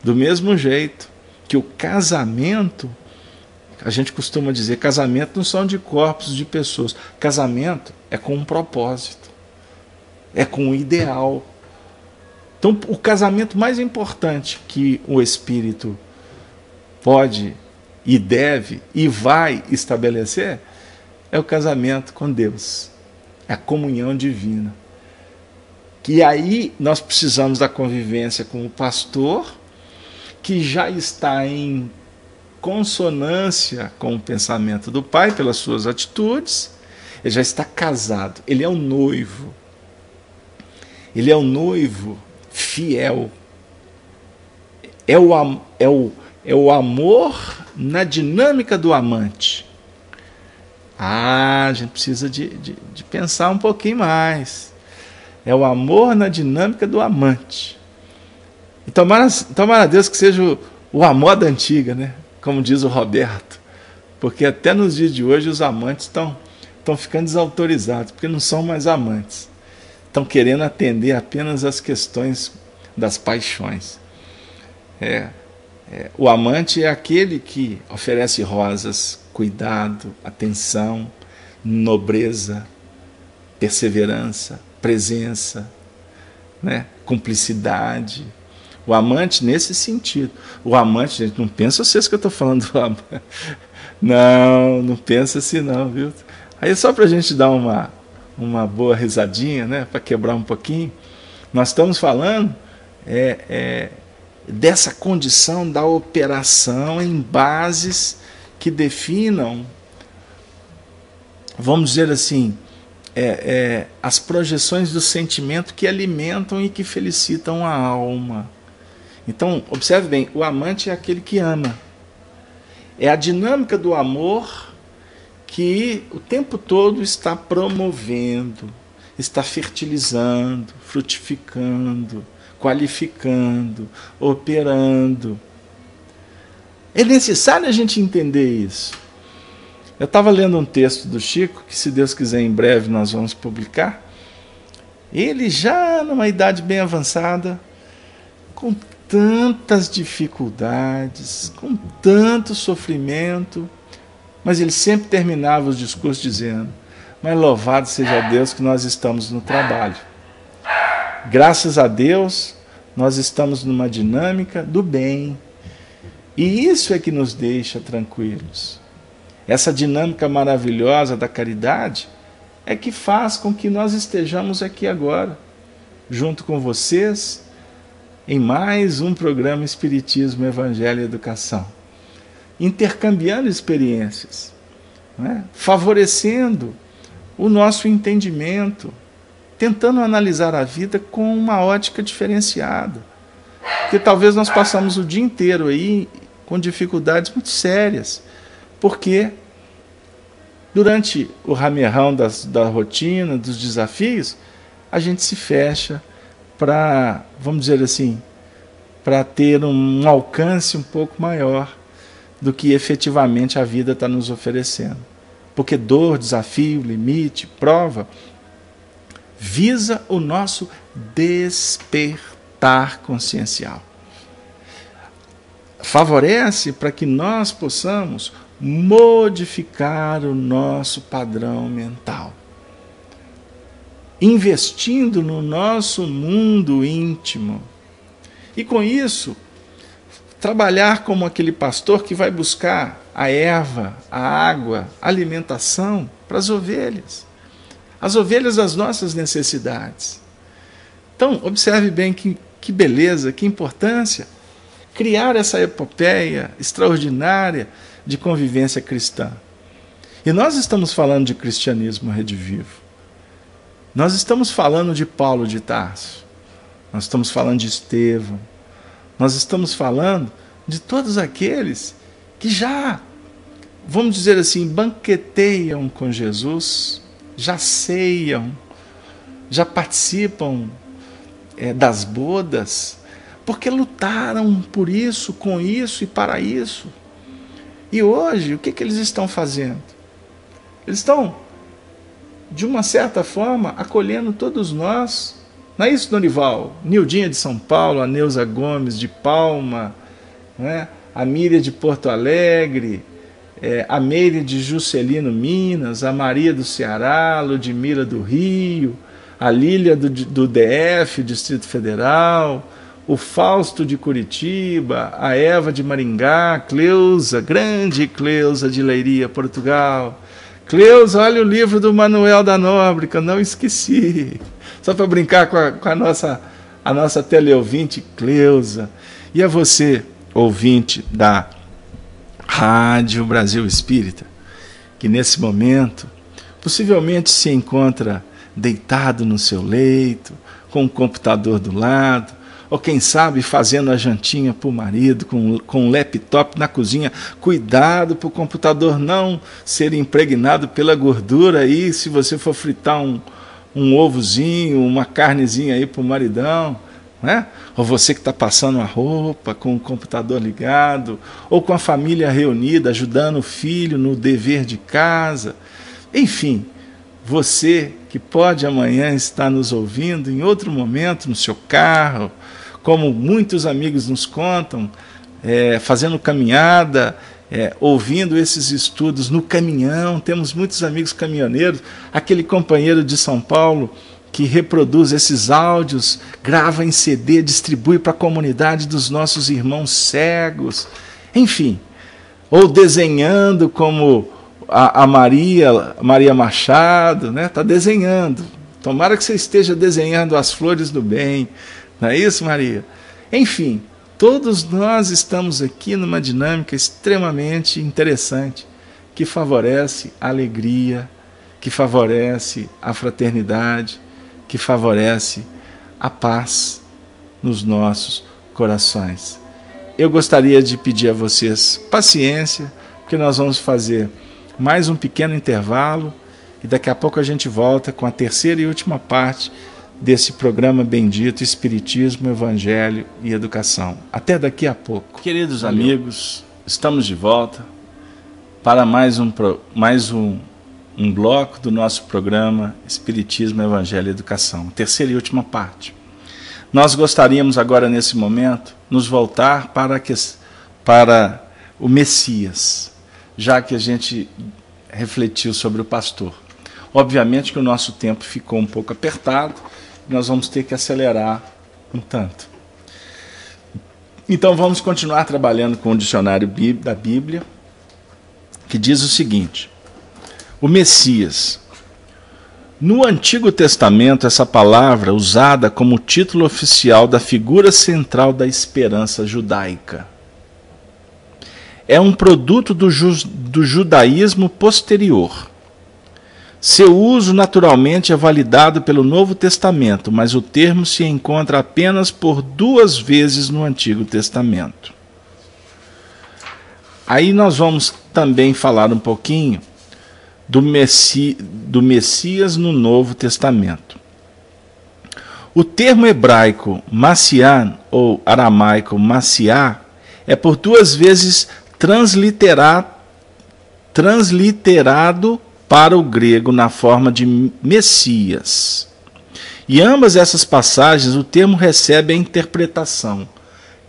Do mesmo jeito que o casamento, a gente costuma dizer, casamento não são de corpos de pessoas. Casamento é com um propósito, é com um ideal. Então, o casamento mais importante que o espírito pode e deve e vai estabelecer é o casamento com Deus, é a comunhão divina. Que aí nós precisamos da convivência com o pastor, que já está em consonância com o pensamento do pai pelas suas atitudes. Ele já está casado, ele é o noivo. Ele é o noivo fiel. É o amor na dinâmica do amante. A gente precisa de pensar um pouquinho mais. É o amor na dinâmica do amante. E tomara a Deus que seja o amor da antiga, né? Como diz o Roberto. Porque até nos dias de hoje os amantes estão ficando desautorizados, porque não são mais amantes. Estão querendo atender apenas as questões das paixões. O amante é aquele que oferece rosas, cuidado, atenção, nobreza, perseverança, presença, né? Cumplicidade. O amante nesse sentido. O amante, gente, não pensa vocês que eu estou falando do amante. Não pensa assim não, viu? Aí só para a gente dar uma boa risadinha, né? Para quebrar um pouquinho, nós estamos falando dessa condição da operação em bases que definam, vamos dizer assim, as projeções do sentimento que alimentam e que felicitam a alma. Então, observe bem, o amante é aquele que ama. É a dinâmica do amor que o tempo todo está promovendo, está fertilizando, frutificando, qualificando, operando. É necessário a gente entender isso. Eu estava lendo um texto do Chico, que se Deus quiser em breve nós vamos publicar. Ele já numa idade bem avançada, com tantas dificuldades, com tanto sofrimento, mas ele sempre terminava os discursos dizendo: mas louvado seja Deus que nós estamos no trabalho. Graças a Deus, nós estamos numa dinâmica do bem. E isso é que nos deixa tranquilos. Essa dinâmica maravilhosa da caridade é que faz com que nós estejamos aqui agora, junto com vocês, em mais um programa Espiritismo, Evangelho e Educação. Intercambiando experiências, né? Favorecendo o nosso entendimento, tentando analisar a vida com uma ótica diferenciada. Porque talvez nós passamos o dia inteiro aí com dificuldades muito sérias, porque durante o ramerrão da rotina, dos desafios, a gente se fecha para, vamos dizer assim, para ter um alcance um pouco maior do que efetivamente a vida está nos oferecendo. Porque dor, desafio, limite, prova, visa o nosso despertar consciencial. Favorece para que nós possamos modificar o nosso padrão mental, investindo no nosso mundo íntimo. E com isso, trabalhar como aquele pastor que vai buscar a erva, a água, a alimentação para as ovelhas das nossas necessidades. Então, observe bem que beleza, que importância criar essa epopeia extraordinária de convivência cristã. E nós estamos falando de cristianismo redivivo. Nós estamos falando de Paulo de Tarso. Nós estamos falando de Estevão. Nós estamos falando de todos aqueles que já, vamos dizer assim, banqueteiam com Jesus, já ceiam, já participam das bodas, porque lutaram por isso, com isso e para isso. E hoje, o que eles estão fazendo? Eles estão, de uma certa forma, acolhendo todos nós. Não é isso, Norival? Nildinha de São Paulo, a Neuza Gomes de Palma, né? A Míria de Porto Alegre, a Meire de Juscelino, Minas, a Maria do Ceará, a Ludmila do Rio, a Lília do DF, Distrito Federal, o Fausto de Curitiba, a Eva de Maringá, Cleusa, grande Cleusa de Leiria, Portugal. Cleusa, olha o livro do Manuel da Nóbrega, não esqueci. Só para brincar com a nossa teleouvinte, Cleusa. E a você, ouvinte da Rádio Brasil Espírita, que nesse momento possivelmente se encontra deitado no seu leito, com o computador do lado, ou quem sabe fazendo a jantinha para o marido, com um laptop na cozinha. Cuidado para o computador não ser impregnado pela gordura aí, se você for fritar um ovozinho, uma carnezinha aí para o maridão, né? Ou você que está passando a roupa com o computador ligado, ou com a família reunida, ajudando o filho no dever de casa. Enfim, você que pode amanhã estar nos ouvindo em outro momento, no seu carro, como muitos amigos nos contam, fazendo caminhada, ouvindo esses estudos no caminhão. Temos muitos amigos caminhoneiros, aquele companheiro de São Paulo que reproduz esses áudios, grava em CD, distribui para a comunidade dos nossos irmãos cegos, enfim, ou desenhando como a Maria Machado, né? Está desenhando. Tomara que você esteja desenhando as flores do bem. Não é isso, Maria? Enfim, todos nós estamos aqui numa dinâmica extremamente interessante, que favorece a alegria, que favorece a fraternidade, que favorece a paz nos nossos corações. Eu gostaria de pedir a vocês paciência, porque nós vamos fazer mais um pequeno intervalo e daqui a pouco a gente volta com a terceira e última parte desse programa bendito Espiritismo, Evangelho e Educação. Até daqui a pouco. Queridos amigos, estamos de volta para mais um bloco do nosso programa Espiritismo, Evangelho e Educação, terceira e última parte. Nós gostaríamos agora, nesse momento, nos voltar para o Messias, já que a gente refletiu sobre o pastor. Obviamente que o nosso tempo ficou um pouco apertado, nós vamos ter que acelerar um tanto. Então vamos continuar trabalhando com o dicionário da Bíblia, que diz o seguinte: o Messias. No Antigo Testamento, essa palavra usada como título oficial da figura central da esperança judaica. É um produto do judaísmo posterior. Seu uso naturalmente é validado pelo Novo Testamento, mas o termo se encontra apenas por 2 vezes no Antigo Testamento. Aí nós vamos também falar um pouquinho do Messias no Novo Testamento. O termo hebraico Massian, ou aramaico Massiá, é por 2 vezes transliterado para o grego na forma de Messias. E ambas essas passagens o termo recebe a interpretação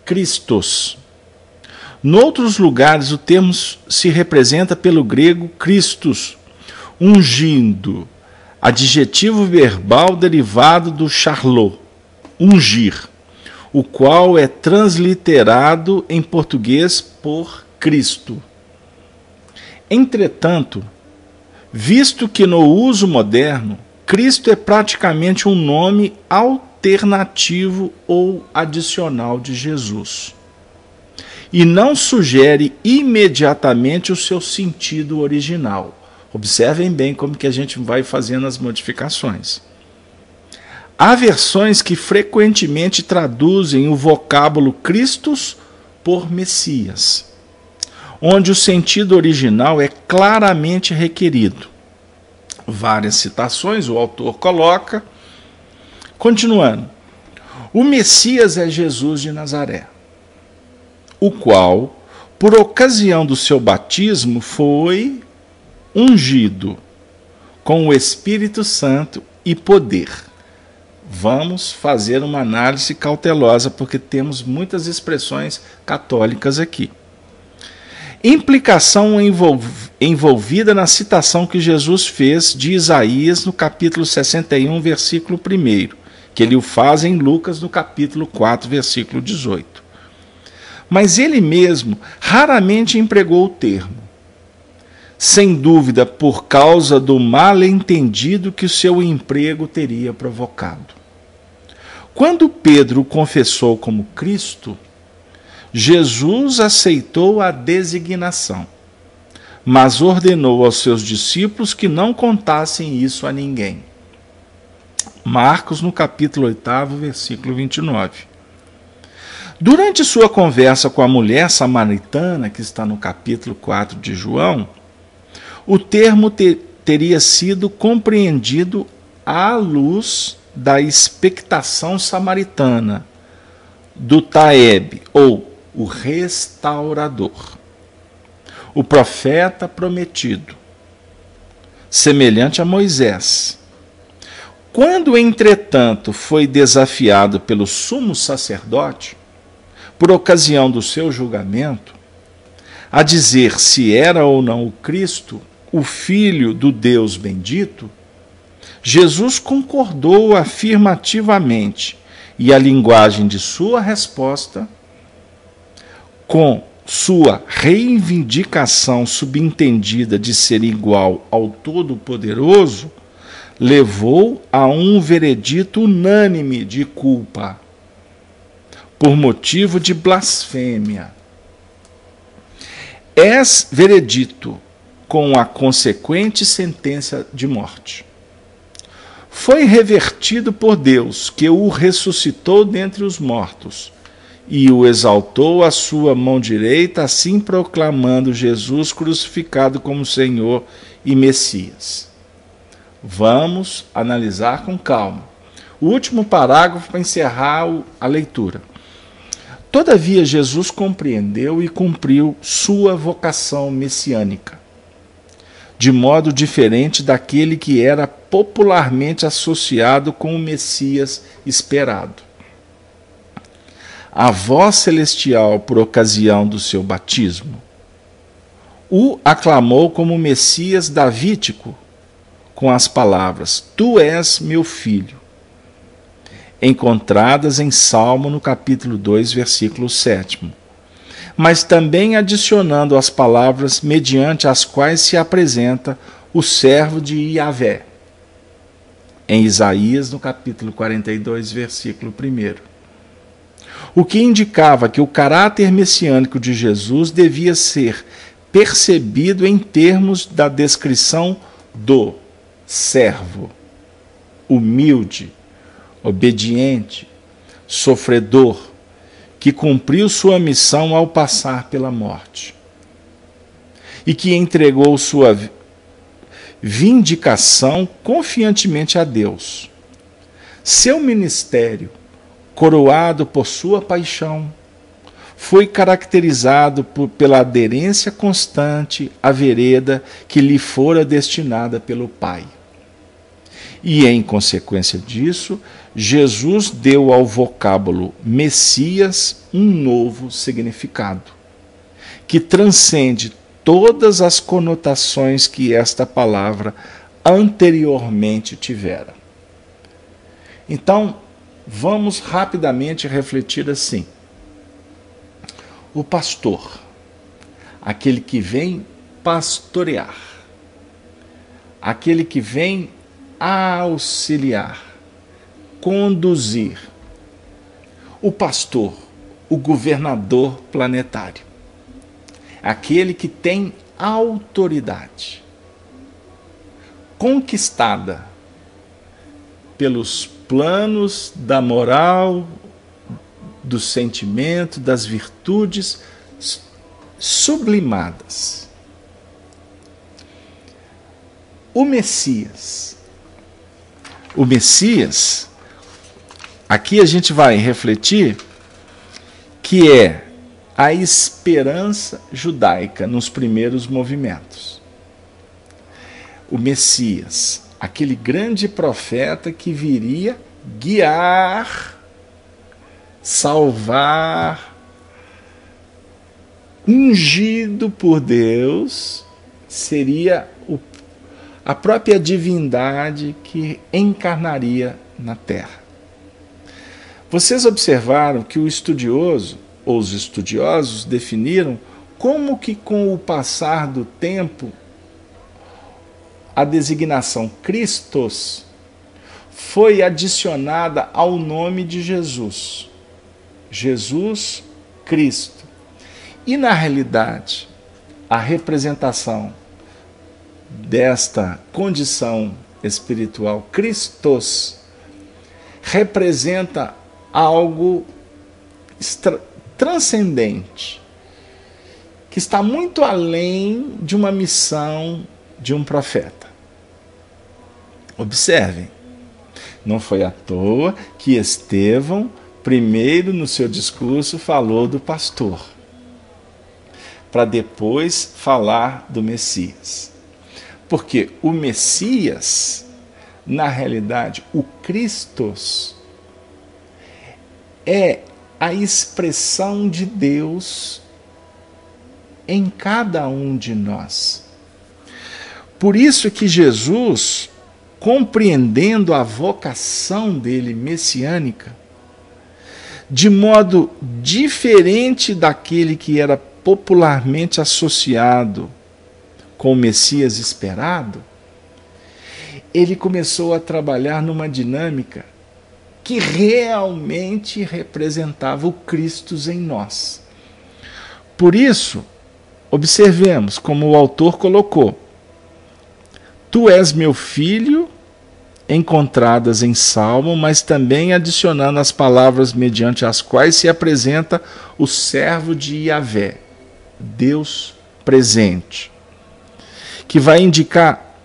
Christos. Noutros lugares o termo se representa pelo grego Christus, ungindo, adjetivo verbal derivado do charlot, ungir, o qual é transliterado em português por Cristo. Entretanto, visto que no uso moderno, Cristo é praticamente um nome alternativo ou adicional de Jesus, e não sugere imediatamente o seu sentido original. Observem bem como que a gente vai fazendo as modificações. Há versões que frequentemente traduzem o vocábulo Christus por Messias, onde o sentido original é claramente requerido. Várias citações o autor coloca. Continuando, o Messias é Jesus de Nazaré, o qual, por ocasião do seu batismo, foi ungido com o Espírito Santo e poder. Vamos fazer uma análise cautelosa, porque temos muitas expressões católicas aqui. Implicação envolvida na citação que Jesus fez de Isaías no capítulo 61, versículo 1, que ele o faz em Lucas no capítulo 4, versículo 18. Mas ele mesmo raramente empregou o termo, sem dúvida por causa do mal-entendido que o seu emprego teria provocado. Quando Pedro o confessou como Cristo, Jesus aceitou a designação, mas ordenou aos seus discípulos que não contassem isso a ninguém. Marcos, no capítulo 8, versículo 29. Durante sua conversa com a mulher samaritana, que está no capítulo 4 de João, o termo teria sido compreendido à luz da expectação samaritana, do Taeb, ou o restaurador, o profeta prometido, semelhante a Moisés. Quando, entretanto, foi desafiado pelo sumo sacerdote, por ocasião do seu julgamento, a dizer se era ou não o Cristo, o Filho do Deus bendito, Jesus concordou afirmativamente, e a linguagem de sua resposta, com sua reivindicação subentendida de ser igual ao Todo-Poderoso, levou a um veredito unânime de culpa, por motivo de blasfêmia. Veredito com a consequente sentença de morte. Foi revertido por Deus, que o ressuscitou dentre os mortos, e o exaltou à sua mão direita, assim proclamando Jesus crucificado como Senhor e Messias. Vamos analisar com calma. O último parágrafo para encerrar a leitura. Todavia, Jesus compreendeu e cumpriu sua vocação messiânica, de modo diferente daquele que era popularmente associado com o Messias esperado. A voz celestial, por ocasião do seu batismo, o aclamou como Messias davídico, com as palavras: Tu és meu filho, encontradas em Salmo no capítulo 2, versículo 7, mas também adicionando as palavras mediante as quais se apresenta o servo de Yahvé, em Isaías no capítulo 42, versículo 1. O que indicava que o caráter messiânico de Jesus devia ser percebido em termos da descrição do servo, humilde, obediente, sofredor, que cumpriu sua missão ao passar pela morte e que entregou sua vindicação confiantemente a Deus. Seu ministério, coroado por sua paixão, foi caracterizado pela aderência constante à vereda que lhe fora destinada pelo Pai. E, em consequência disso, Jesus deu ao vocábulo Messias um novo significado, que transcende todas as conotações que esta palavra anteriormente tivera. Então, vamos rapidamente refletir assim. O pastor, aquele que vem pastorear, aquele que vem auxiliar, conduzir. O pastor, o governador planetário, aquele que tem autoridade, conquistada pelos planos da moral, do sentimento, das virtudes sublimadas. O Messias, aqui a gente vai refletir que é a esperança judaica nos primeiros movimentos. O Messias, aquele grande profeta que viria guiar, salvar, ungido por Deus, seria a própria divindade que encarnaria na Terra. Vocês observaram que o estudioso, ou os estudiosos, definiram como que com o passar do tempo a designação Christos foi adicionada ao nome de Jesus. Jesus Cristo. E na realidade, a representação desta condição espiritual, Christos, representa algo transcendente, que está muito além de uma missão de um profeta. Observem, não foi à toa que Estevão, primeiro no seu discurso, falou do pastor, para depois falar do Messias. Porque o Messias, na realidade, o Christos, é a expressão de Deus em cada um de nós. Por isso que Jesus, compreendendo a vocação dele messiânica, de modo diferente daquele que era popularmente associado com o Messias esperado, ele começou a trabalhar numa dinâmica que realmente representava o Cristo em nós. Por isso, observemos como o autor colocou: Tu és meu filho, encontradas em Salmo, mas também adicionando as palavras mediante as quais se apresenta o servo de Yahvé, Deus presente, que vai indicar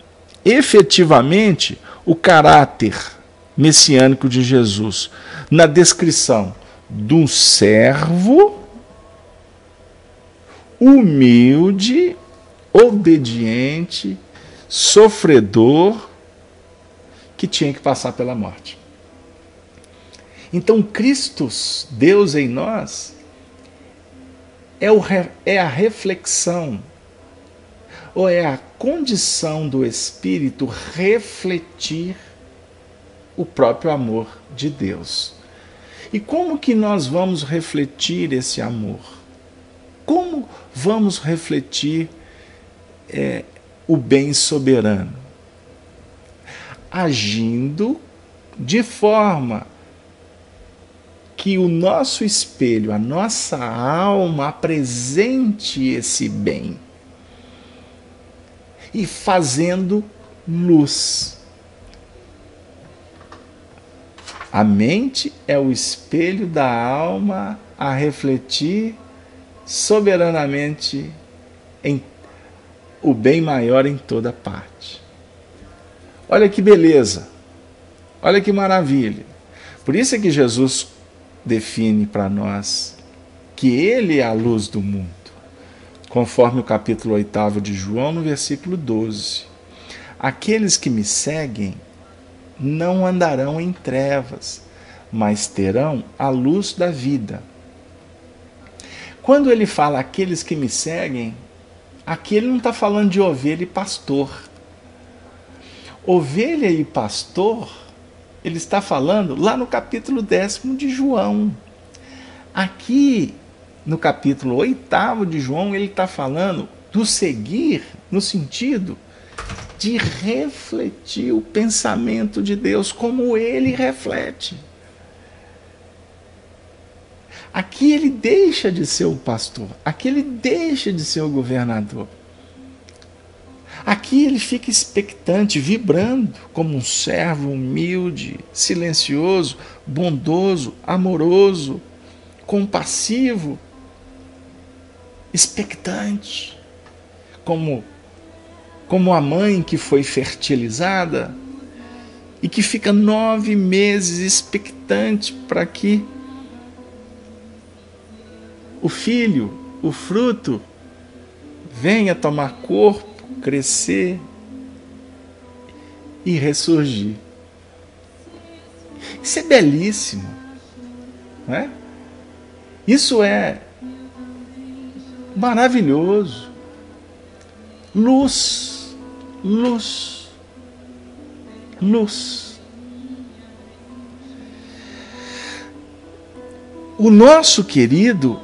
efetivamente o caráter messiânico de Jesus, na descrição de um servo humilde, obediente, sofredor, que tinha que passar pela morte. Então, Cristo, Deus em nós, é a reflexão, ou é a condição do Espírito refletir o próprio amor de Deus. E como que nós vamos refletir esse amor? Como vamos refletir o bem soberano? Agindo de forma que o nosso espelho, a nossa alma, apresente esse bem. E fazendo luz. A mente é o espelho da alma a refletir soberanamente em o bem maior em toda parte. Olha que beleza, olha que maravilha. Por isso é que Jesus define para nós que Ele é a luz do mundo, conforme o capítulo 8 de João, no versículo 12. Aqueles que me seguem não andarão em trevas, mas terão a luz da vida. Quando ele fala aqueles que me seguem, aqui ele não está falando de ovelha e pastor. Ovelha e pastor, ele está falando lá no capítulo 10 de João. Aqui, no capítulo 8 de João, ele está falando do seguir no sentido de refletir o pensamento de Deus como ele reflete. Aqui ele deixa de ser o pastor, aqui ele deixa de ser o governador. Aqui ele fica expectante, vibrando como um servo humilde, silencioso, bondoso, amoroso, compassivo, expectante, como a mãe que foi fertilizada e que fica 9 meses expectante para que o filho, o fruto, venha tomar corpo, crescer e ressurgir. Isso é belíssimo, não é? Isso é maravilhoso. Luz, luz, luz. O nosso querido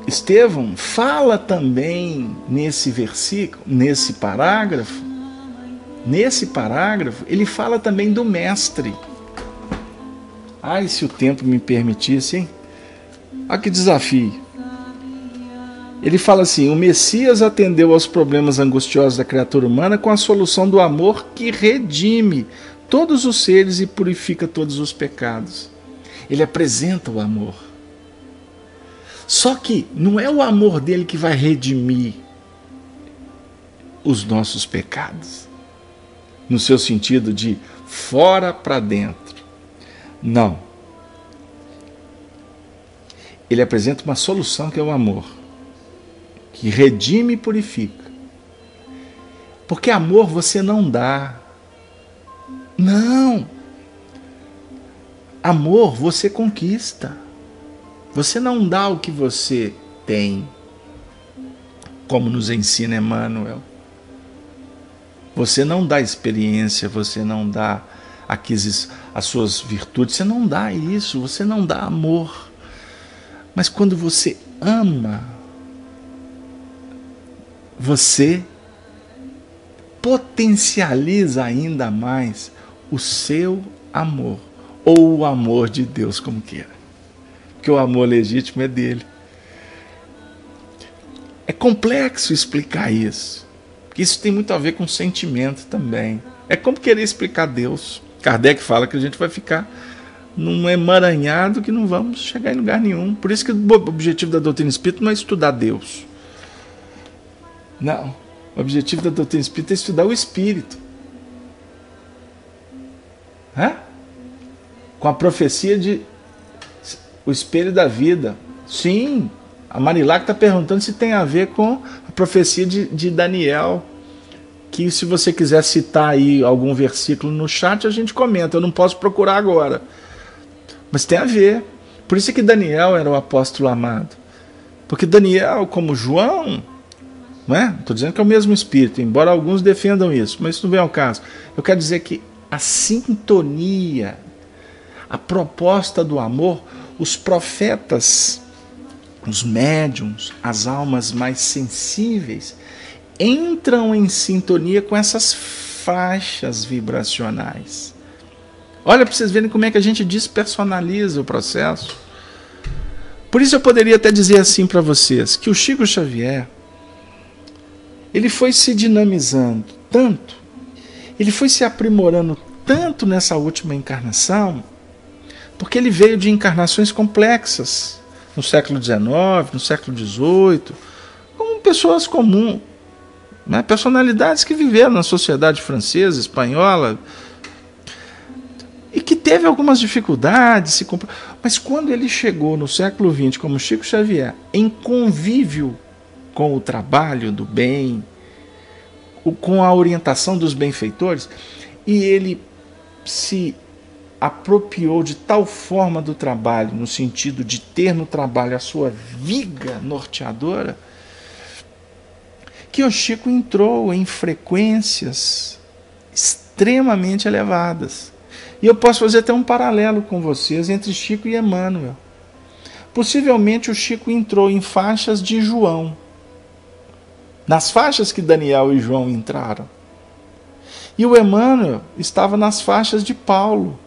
Estevão fala também nesse versículo, nesse parágrafo, ele fala também do mestre. Ai, se o tempo me permitisse, hein? Olha que desafio. Ele fala assim: o Messias atendeu aos problemas angustiosos da criatura humana com a solução do amor que redime todos os seres e purifica todos os pecados. Ele apresenta o amor. Só que não é o amor dele que vai redimir os nossos pecados, no seu sentido de fora para dentro. Não. Ele apresenta uma solução que é o amor, que redime e purifica. Porque amor você não dá. Não. Amor você conquista. Você não dá o que você tem, como nos ensina Emmanuel. Você não dá experiência, você não dá as suas virtudes, você não dá isso, você não dá amor. Mas quando você ama, você potencializa ainda mais o seu amor, ou o amor de Deus, como queira. Porque o amor legítimo é dele. É complexo explicar isso, porque isso tem muito a ver com sentimento também. É como querer explicar Deus. Kardec fala que a gente vai ficar num emaranhado que não vamos chegar em lugar nenhum. Por isso que o objetivo da doutrina espírita não é estudar Deus. Não. O objetivo da doutrina espírita é estudar o espírito. Com a profecia de o espelho da vida. Sim, a Marilac está perguntando se tem a ver com a profecia de Daniel, que se você quiser citar aí algum versículo no chat, a gente comenta. Eu não posso procurar agora, mas tem a ver. Por isso é que Daniel era o apóstolo amado, porque Daniel, como João, não é? Estou dizendo que é o mesmo espírito, embora alguns defendam isso, mas isso não vem ao caso. Eu quero dizer que a sintonia, a proposta do amor, os profetas, os médiuns, as almas mais sensíveis, entram em sintonia com essas faixas vibracionais. Olha para vocês verem como é que a gente despersonaliza o processo. Por isso eu poderia até dizer assim para vocês, que o Chico Xavier, ele foi se dinamizando tanto, ele foi se aprimorando tanto nessa última encarnação, porque ele veio de encarnações complexas, no século XIX, no século XVIII, como pessoas comuns, né? Personalidades que viveram na sociedade francesa, espanhola, e que teve algumas dificuldades, mas quando ele chegou no século XX, como Chico Xavier, em convívio com o trabalho do bem, com a orientação dos benfeitores, e ele se apropriou de tal forma do trabalho, no sentido de ter no trabalho a sua viga norteadora, que o Chico entrou em frequências extremamente elevadas. E eu posso fazer até um paralelo com vocês entre Chico e Emmanuel. Possivelmente o Chico entrou em faixas de João, nas faixas que Daniel e João entraram. E o Emmanuel estava nas faixas de Paulo,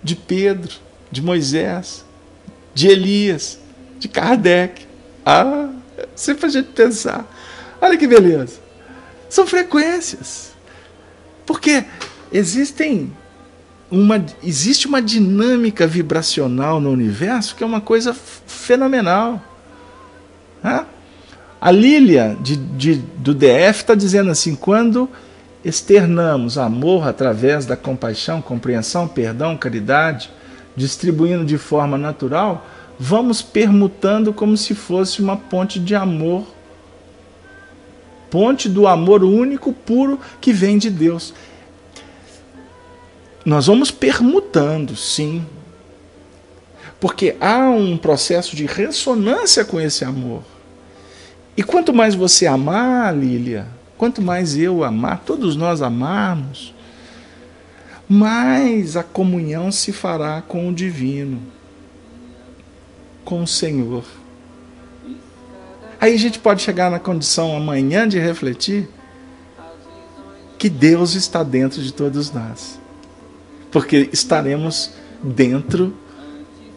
de Pedro, de Moisés, de Elias, de Kardec. Sempre a gente pensar. Olha que beleza. São frequências. Porque existe uma dinâmica vibracional no universo que é uma coisa fenomenal. A Lília do DF está dizendo assim: quando externamos amor através da compaixão, compreensão, perdão, caridade, distribuindo de forma natural, vamos permutando como se fosse uma ponte de amor, ponte do amor único, puro, que vem de Deus. Nós vamos permutando, sim, porque há um processo de ressonância com esse amor. E quanto mais você amar, Lília, quanto mais eu amar, todos nós amarmos, mais a comunhão se fará com o divino, com o Senhor. Aí a gente pode chegar na condição amanhã de refletir que Deus está dentro de todos nós, porque estaremos dentro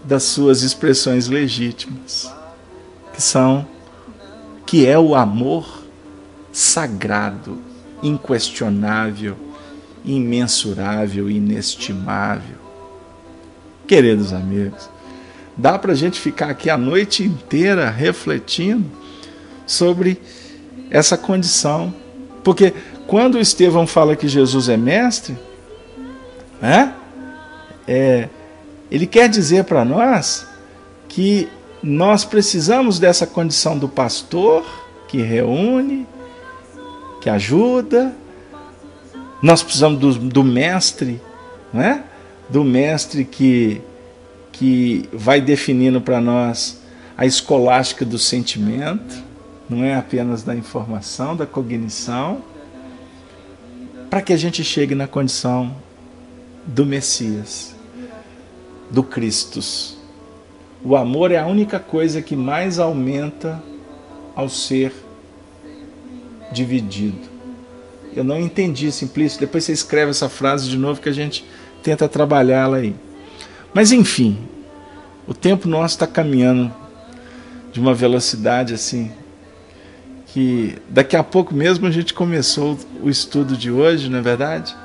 das suas expressões legítimas, que são que é o amor sagrado, inquestionável, imensurável, inestimável. Queridos amigos, dá para a gente ficar aqui a noite inteira refletindo sobre essa condição. Porque quando o Estevão fala que Jesus é mestre, ele quer dizer para nós que nós precisamos dessa condição do pastor que reúne, que ajuda. Nós precisamos do mestre, do mestre que vai definindo para nós a escolástica do sentimento, não é apenas da informação, da cognição, para que a gente chegue na condição do Messias, do Christus. O amor é a única coisa que mais aumenta ao ser dividido. Eu não entendi simplício, depois você escreve essa frase de novo que a gente tenta trabalhá-la aí. Mas enfim, o tempo nosso está caminhando de uma velocidade assim, que daqui a pouco mesmo a gente começou o estudo de hoje, não é verdade?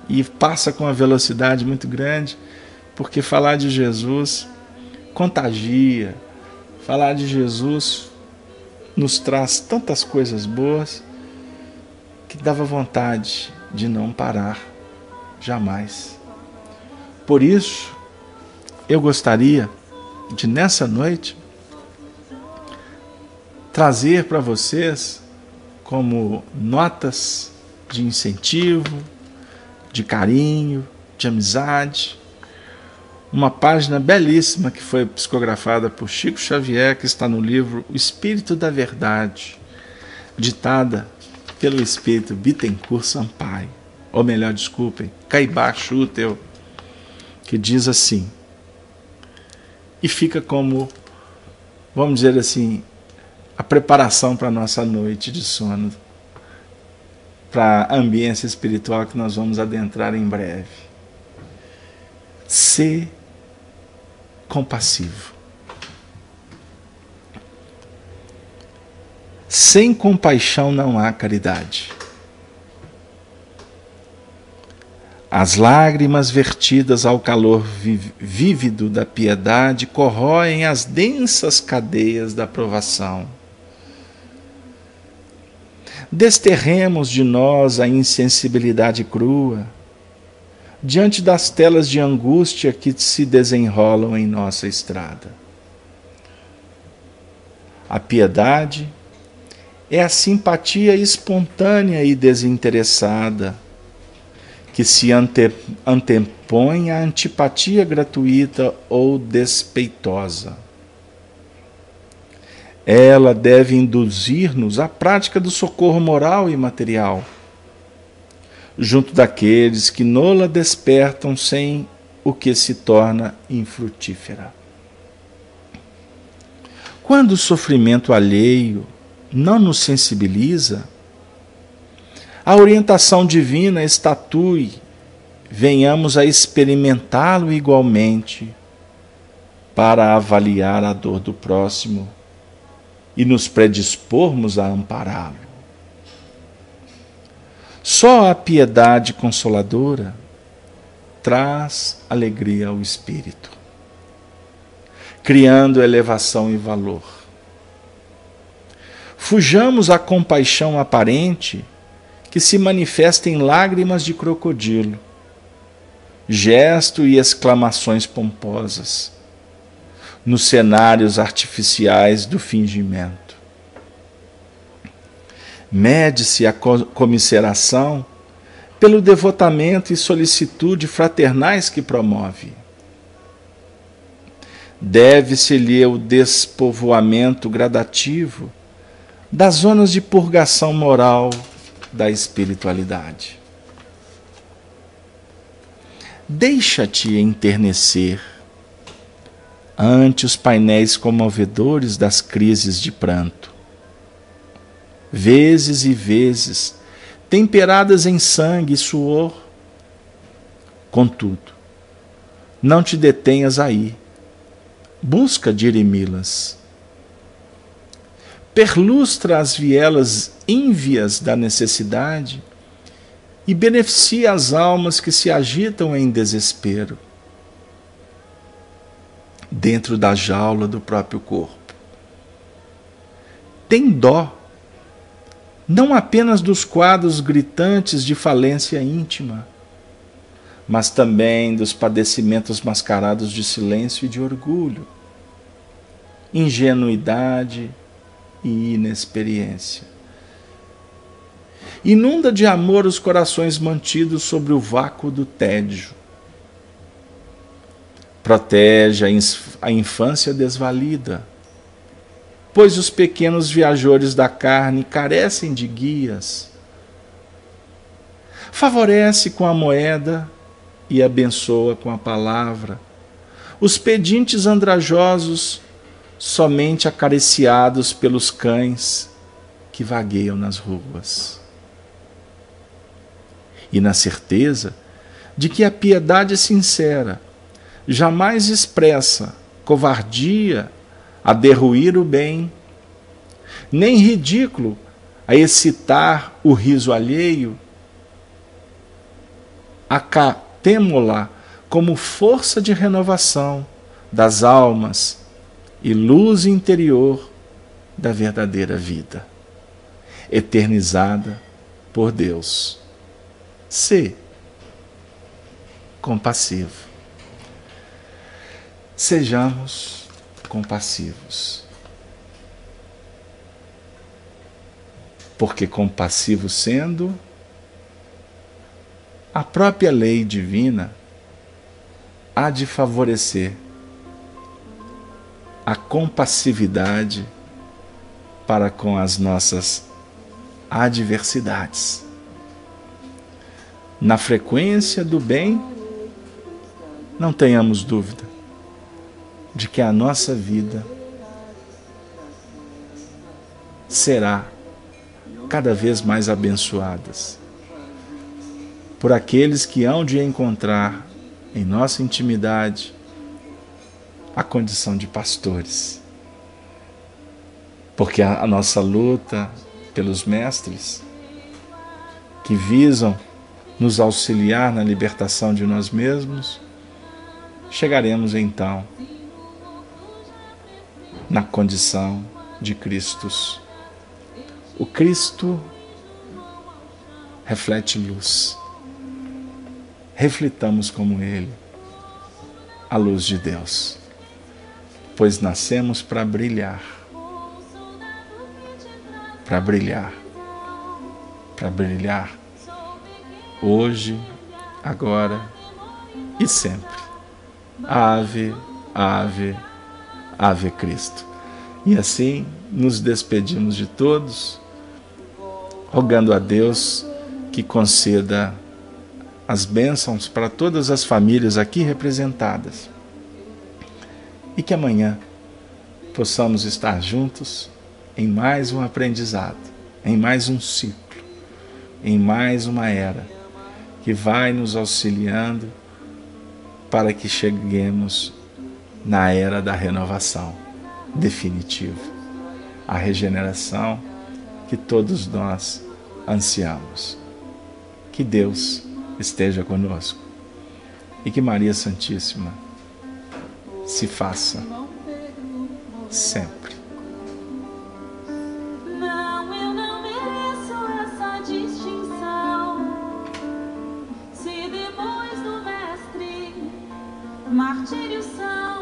E passa com uma velocidade muito grande, porque falar de Jesus contagia, falar de Jesus nos traz tantas coisas boas que dava vontade de não parar, jamais. Por isso, eu gostaria de, nessa noite, trazer para vocês, como notas de incentivo, de carinho, de amizade, uma página belíssima que foi psicografada por Chico Xavier, que está no livro O Espírito da Verdade, ditada pelo Espírito Bittencourt Sampaio, ou melhor, desculpem, Caibá Schutel, que diz assim, e fica como, vamos dizer assim, a preparação para a nossa noite de sono, para a ambiência espiritual que nós vamos adentrar em breve. Ser compassivo. Sem compaixão não há caridade. As lágrimas vertidas ao calor vívido da piedade corroem as densas cadeias da provação. Desterremos de nós a insensibilidade crua, diante das telas de angústia que se desenrolam em nossa estrada. A piedade é a simpatia espontânea e desinteressada, que se antepõe à antipatia gratuita ou despeitosa. Ela deve induzir-nos à prática do socorro moral e material, junto daqueles que nola despertam sem o que se torna infrutífera. Quando o sofrimento alheio não nos sensibiliza, a orientação divina estatue, venhamos a experimentá-lo igualmente, para avaliar a dor do próximo e nos predispormos a ampará-lo. Só a piedade consoladora traz alegria ao espírito, criando elevação e valor. Fujamos à compaixão aparente que se manifesta em lágrimas de crocodilo, gesto e exclamações pomposas, nos cenários artificiais do fingimento. Mede-se a comiseração pelo devotamento e solicitude fraternais que promove. Deve-se-lhe o despovoamento gradativo das zonas de purgação moral da espiritualidade. Deixa-te enternecer ante os painéis comovedores das crises de pranto, vezes e vezes temperadas em sangue e suor. Contudo, não te detenhas aí, busca dirimi-las. perlustra as vielas ínvias da necessidade e beneficia as almas que se agitam em desespero dentro da jaula do próprio corpo. Tem dó não apenas dos quadros gritantes de falência íntima, mas também dos padecimentos mascarados de silêncio e de orgulho, ingenuidade e inexperiência. Inunda de amor os corações mantidos sobre o vácuo do tédio. Protege a infância desvalida, pois os pequenos viajores da carne carecem de guias. Favorece com a moeda e abençoa com a palavra os pedintes andrajosos, somente acariciados pelos cães que vagueiam nas ruas. E na certeza de que a piedade sincera jamais expressa covardia a derruir o bem, nem ridículo a excitar o riso alheio, acatemo-la como força de renovação das almas e luz interior da verdadeira vida, eternizada por Deus. Sê compassivo. Sejamos compassivos. Porque compassivo sendo, a própria lei divina há de favorecer a compassividade para com as nossas adversidades. Na frequência do bem, não tenhamos dúvida de que a nossa vida será cada vez mais abençoada por aqueles que hão de encontrar em nossa intimidade a condição de pastores. Porque a nossa luta pelos mestres que visam nos auxiliar na libertação de nós mesmos, chegaremos então na condição de Cristos. O Cristo reflete luz. Reflitamos como Ele a luz de Deus, pois nascemos para brilhar, para brilhar, para brilhar hoje, agora e sempre. Ave, ave, ave Cristo. E assim nos despedimos de todos, rogando a Deus que conceda as bênçãos para todas as famílias aqui representadas. E que amanhã possamos estar juntos em mais um aprendizado, em mais um ciclo, em mais uma era que vai nos auxiliando para que cheguemos na era da renovação definitiva, a regeneração que todos nós ansiamos. Que Deus esteja conosco e que Maria Santíssima se faça sempre.
Não, eu não mereço essa distinção. Se depois do mestre martírios são